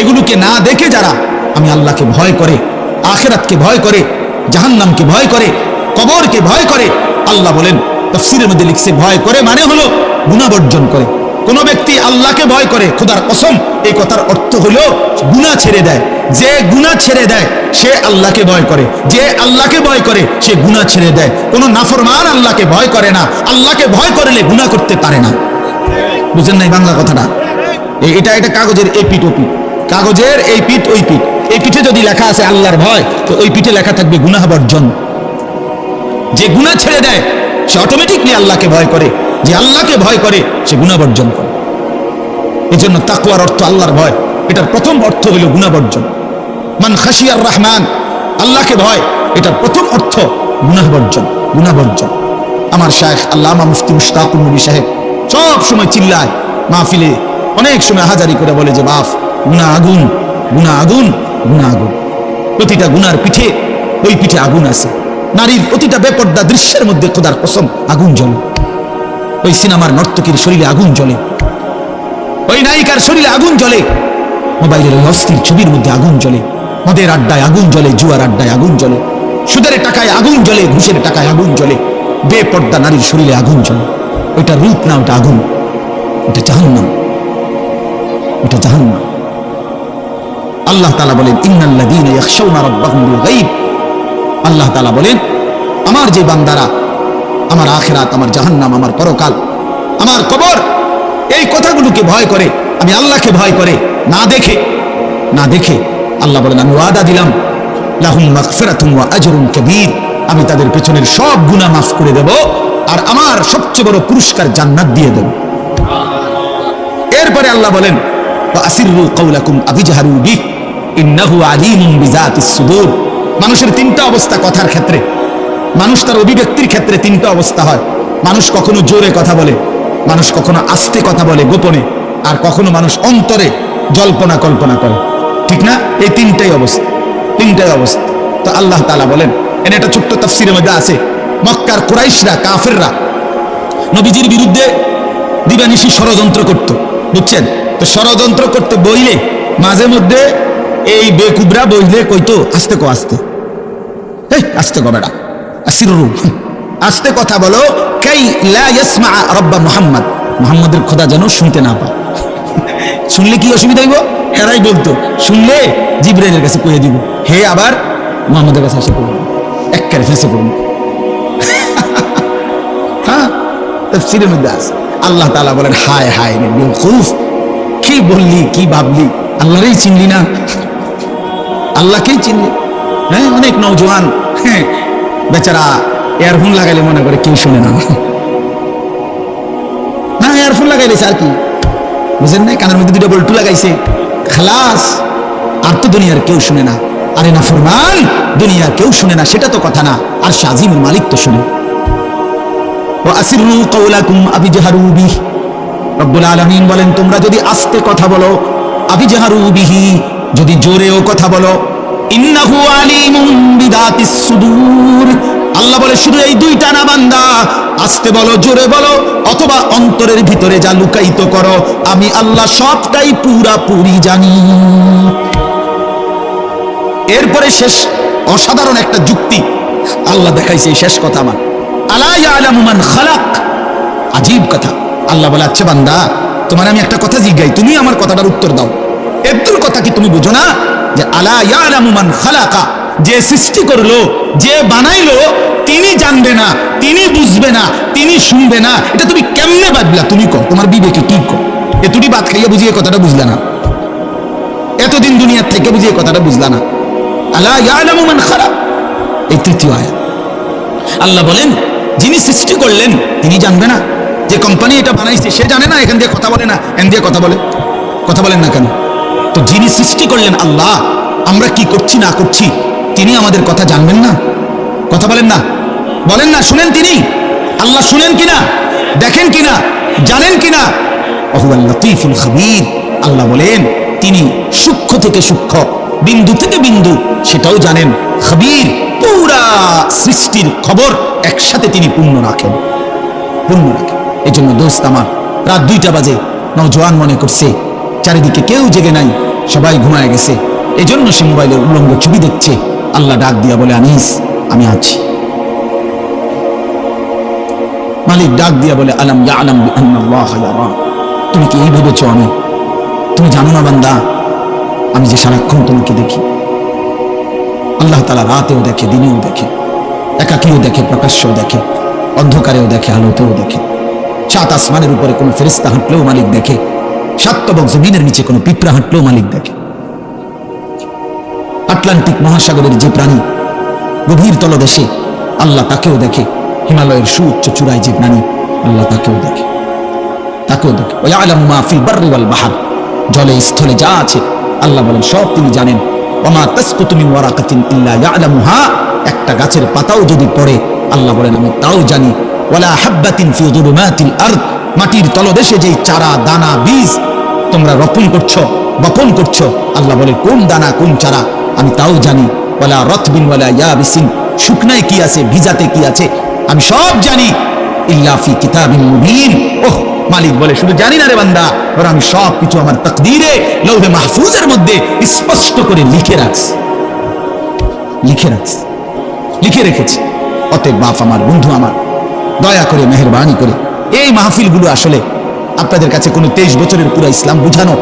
এগুলোকে না দেখে যারা আমি আল্লাহকে ভয় করে, আখিরাতকে ভয় করে, জাহান্নামকে ভয় করে, কবরকে ভয় করে, আল্লাহ বলেন তাফসীরের মধ্যে লিখছে ভয় করে মানে হলো গুনাহ বর্জন করে। কোন ব্যক্তি আল্লাহকে ভয় করে, খোদার কসম এই কথার অর্থ হলো গুনাহ ছেড়ে দেয়। যে গুনাহ ছেড়ে দেয় সে আল্লাহকে ভয় করে, যে আল্লাহকে ভয় করে সে গুনাহ ছেড়ে দেয়। কোন নাফরমান আল্লাহকে ভয় করে না, আল্লাহকে ভয় করলে গুনাহ করতে পারে না। বুঝেন নাই বাংলা কথাটা? এটা কাগজের এই পিঠ ও পিঠ, কাগজের এই পিঠ ওই পিঠ, এই পিঠে যদি লেখা আছে আল্লাহর ভয়, তো ওই পিঠে লেখা থাকবে গুনাহ বর্জন। যে গুনাহ ছেড়ে দেয় সে অটোমেটিকলি আল্লাহকে ভয় করে, যে আল্লাহকে ভয় করে সে গুনাহ বর্জন করে। এই জন্য তাকওয়ার অর্থ আল্লাহর ভয়, এটার প্রথম অর্থ হলো গুনাহ বর্জন। মান খাশিয়ার রহমান, আল্লাহকে ভয়, এটার প্রথম অর্থ গুনাহ বর্জন, গুনাহ বর্জন। আমার শায়েখ আল্লামা মুফতি মুশতাকুর নবী সাহেব সব সময় চিল্লায় মাহফিলে, অনেক সময় হাজারি করে বলে যে বাপ, গুনাহ আগুন, গুনাহ আগুন, গুনাহ আগুন। প্রতিটা গুনার পিঠে ওই পিঠে আগুন আছে। নারীর প্রতিটা বেপর্দা দৃশ্যের মধ্যে খোদার কসম আগুন জ্বলে। ওই সিনেমার নর্তকীর শরীরে আগুন জ্বলে, ওই নায়িকার শরীরে আগুন জ্বলে, মোবাইলের ওই অস্থির ছবির মধ্যে আগুন জ্বলে, মদের আড্ডায় আগুন জ্বলে, জুয়ার আড্ডায় আগুন জ্বলে, সুদের টাকায় আগুন জ্বলে, ঘুষের টাকায় আগুন জ্বলে, বেপর্দা নারীর শরীরে আগুন জ্বলে। ওইটা রূপ না, ওটা আগুন, ওটা জাহান্নাম, ওটা জাহান্নাম। আল্লাহ তাআলা বলেন ইন্নাল্লাযীনা ইয়াখশাউনা রাব্বাহুম বিল গায়ব, আল্লাহ তাআলা বলেন আমার যে বান্দারা আমার আখিরাত, আমার জাহান্নাম, আমার পরকাল, আমার কবর, এই কথাগুলোকে ভয় করে, আমি আল্লাহকে ভয় করে, না দেখে আল্লাহ বলেন আমি ওয়াদা দিলাম লাহুম মাগফিরাতুন ওয়া আজরুন কাবীর, আমি তাদের পেছনের সব গুনাহ মাফ করে দেব আর আমার সবচেয়ে বড় পুরস্কার জান্নাত দিয়ে দেব। এরপরে আল্লাহ বলেন ওয়া আসিররু কাওলাকুম আবিজহারু বিহি ইন্নাহু আলীমুন বিযাতিস সুদূর। মানুষের তিনটা অবস্থা কথার ক্ষেত্রে, মানুষ তার অভিব্যক্তির ক্ষেত্রে তিনটা অবস্থা হয়। মানুষ কখনো জোরে কথা বলে, মানুষ কখনো আস্তে কথা বলে গোপনে, আর কখনো মানুষ অন্তরে জল্পনা কল্পনা করে, ঠিক না? এই তিনটাই অবস্থা। তো আল্লাহ তাআলা বলেন, এর একটা ছোট্ট তাফসীরের মধ্যে আছে, মক্কার কুরাইশরা, কাফেররা নবীজির বিরুদ্ধে দিবানিশি ষড়যন্ত্র করত, বুঝছেন? তো ষড়যন্ত্র করতে বইলে মাঝে মধ্যে এই বেকুবরা বইলে কইতো আস্তে কো, আস্তে, এই আস্তে কো বেটা, আসিররু, আস্তে কথা বলো, কাই লা ইয়াসমা রাব্বা মুহাম্মদ, মুহাম্মদের খোদা যেন শুনতে না পায়। শুনলে কি অসুবিধা হইব? এরাই বলতো শুনলে জিবরাইলের কাছে কয়ে দিব, হে আবার মুহাম্মদের কাছে এসে পড়ব, একবারে ফেসে পড়ব। হ্যাঁ, তাফসীরের মধ্যে আছে। আল্লাহ তাআলা বলেন, হায় হায় রে বেওকুফ, কি বললি, কি ভাবলি, আল্লাহরই চিনলি না, আল্লাহকেই চিনলি। হ্যাঁ, অনেক নওজোয়ান বেচারা ইয়ারফোন লাগাইলে মনে করে কেউ শুনে না, না ইয়ারফোন লাগাইলে আর কি বুঝেন না, কানের মধ্যে দুটো বল্টু লাগাইছে, খালাস, আর তো দুনিয়ার কেউ শুনে না। আরে না ফরমান, দুনিয়ার কেউ শুনে না সেটা তো কথা না, আর শাজিমুল মালিক তো শুনে। ওয়া আসিরু কাওলাকুম আবিজহারু বিহি, রব্বুল আলামিন বলেন তোমরা যদি আস্তে কথা বলো, আবিজহারু বিহি, যদি জোরেও কথা বলো, ইন্নাহু আলিমুম বিদাতিস সুদূর, আল্লাহ বলে শুধু এই দুইটা না বান্দা, আস্তে বলো, জোরে বলো, অথবা অন্তরের ভিতরে যা লুকায়িত করো, আমি আল্লাহ সবটাই পুরাপুরি জানি। এরপরে শেষ অসাধারণ একটা যুক্তি আল্লাহ দেখাইছে, শেষ কথা আমার, আলা ইয়ালামু মান খালাক, আজীব কথা। আল্লাহ বলে, আচ্ছা বান্দা, তোমার আমি একটা কথা জিজ্ঞাই, তুমি আমার কথাটার উত্তর দাও। এর কথা কি তুমি বুঝো না যে আলা ইয়ালামু মান খালাকা, যে সৃষ্টি করলো, যে বানাইলো, তিনি জানবে না, তিনি বুঝবে না, তিনি শুনবে না, এটা তুমি কেমনে ভাবলা? তুমি কও, তোমার বিবেকে কি কও? এতটি বাদ খাইয়া বুঝিয়ে কথাটা বুঝলা না, এতদিন দুনিয়ার থেকে বুঝিয়ে কথাটা বুঝলা না। আলা ইয়ালামু মান খালাক, এই তৃতীয় আয়াত। আল্লাহ বলেন, যিনি সৃষ্টি করলেন তিনি জানবে না? যে কোম্পানি এটা বানাইছে সে জানে না এখান দিয়ে কথা বলে না, এখান দিয়ে কথা বলে? কথা বলেন না কেন? তো যিনি সৃষ্টি করলেন আল্লাহ, আমরা কি করছি না করছি তিনি আমাদের কথা জানবেন না? কথা বলেন না, বলেন না, শুনেন তিনি? আল্লাহ শুনেন কিনা, দেখেন কিনা, জানেন কিনা? ওহুয়াল লতীফুল খবীর, আল্লাহ বলেন তিনি সূক্ষ্ম থেকে সূক্ষ্ম, বিন্দু থেকে বিন্দু সেটাও জানেন। খবীর, পুরা সৃষ্টির খবর একসাথে তিনি পূর্ণ রাখেন, পূর্ণ রাখেন। এই জন্য দোস্ত আমার, রাত 2টা বাজে, নওজোয়ান মনে করছে চারিদিকে কেউ জেগে নাই, সবাই ঘুমায় গেছে, এই জন্য সে মোবাইলের উলঙ্গ ছবি দেখছে। আল্লাহ ডাক দিয়া বলে, আনিস আমি আছি। মালিক ডাক দিয়া বলে, আলাম ইয়ালাম বিআন্নাল্লাহা ইয়ারা, তুমি কি এই ভেবেছো আমি, তুমি জানো না বান্দা আমি যে সারাক্ষণ তোমাকে দেখি? আল্লাহ তাআলা রাতেও দেখে, দিনেও দেখে, একাকীও দেখে, প্রকাশ্যও দেখে, অন্ধকারেও দেখে, আলোতেও দেখে। 7 আসমানের উপরে কোনো ফেরেশতা হাঁটলেও মালিক দেখে, 7 তবক জমিনের নিচে কোনো পিঁপড়া হাঁটলেও মালিক দেখে। আটলান্টিক মহাসাগরের যে প্রাণী গভীর তলদেশে, আল্লাহ তাকেও দেখে। হিমালয়ের সুউচ্চ চূড়ায় যে প্রাণী, আল্লাহ তাকেও দেখে, তাকেও দেখে। ওয়া ইয়ালামু মা ফিল বাররি ওয়াল বাহর, জলে স্থলে যা আছে আল্লাহ বলেন সব তিনি জানেন। ওয়া মা তাসকুতু মিন ওয়ারাকাতিন ইল্লা ইয়ালামুহা, একটা গাছের পাতাও যদি পড়ে আল্লাহ বলেন আমি তাও জানি। ওয়ালা হাববাতিন ফি যুলুমাতিল আরদ, মাটির তলদেশে যেই চারা দানা বীজ তোমরা রোপণ করছো, বপন করছো, আল্লাহ বলে কোন দানা কোন চারা আমি তাও জানি। ওয়ালা রাতবিন ওয়ালা ইয়াবিসিন, শুকনায় কি আছে ভিজাতে কি আছে আমি সব জানি। ইল্লা ফি কিতাবিন মুবিন, ওহ মালিক বলে শুধু জানি না রে বান্দা, আর আমি সব কিছু আমার তাকদীরে লৌহে মাহফুজের মধ্যে স্পষ্ট করে লিখে রাখছি, লিখে রাখছি, লিখে রেখেছি। অতএব বাপ আমার, বন্ধু আমার, দয়া করে মেহেরবানি করে এই মাহফিলগুলো আসলে আপনাদের কাছে কোনো 23 বছরের পুরো ইসলাম বুঝানো,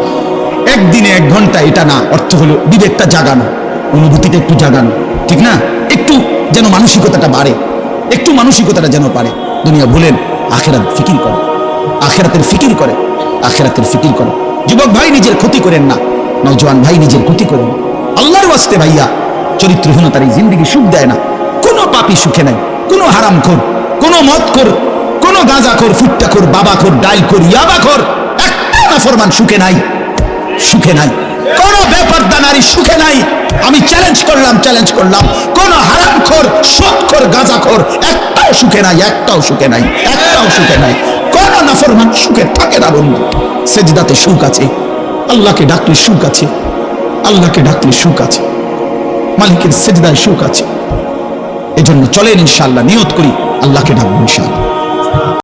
একদিনে 1 ঘন্টা, এটা না। অর্থ হলো বিবেকটা জাগানো, অনুভূতিটা একটু জাগানো, ঠিক না? একটু যেন মানসিকতাটা বাড়ে, একটু মানসিকতাটা যেন পারে। দুনিয়া ভুলেন, আখিরাত ফিকির করে, আখিরাতের ফিকির করে, আখিরাতের ফিকির করে। যুবক ভাই নিজের ক্ষতি করেন না, নওজোয়ান ভাই নিজের ক্ষতি করেন। আল্লাহর ওয়াস্তে ভাইয়া, চরিত্রহীনতার এই জিন্দেগি সুখ দেয় না। কোনো পাপী সুখে নাই, কোনো হারামখোর, কোনো মদখোর, কোনো গাঁজাখোর, ফুট্টাখোর, বাবাখোর, ডাইলখোর, ইয়াবাখোর, একটা নাফরমান সুখে নাই, সুখে নাই। কোন বেপরদা নারী সুখে নাই। আমি চ্যালেঞ্জ করলাম, কোন হারামখোর, সুদখোর, গাঁজাখোর একটাও সুখে নাই, একটাও সুখে নাই, একটাও সুখে নাই। কোন নাফরমান সুখে থাকে না বন্ধু। সেজদাতে সুখ আছে, আল্লাহকে ডাকলে সুখ আছে, আল্লাহকে ডাকলে সুখ আছে, মালিকের সেজদায় সুখ আছে। এজন্য চলেন ইনশাআল্লাহ নিয়ত করি, আল্লাহকে ডাকবো ইনশাআল্লাহ।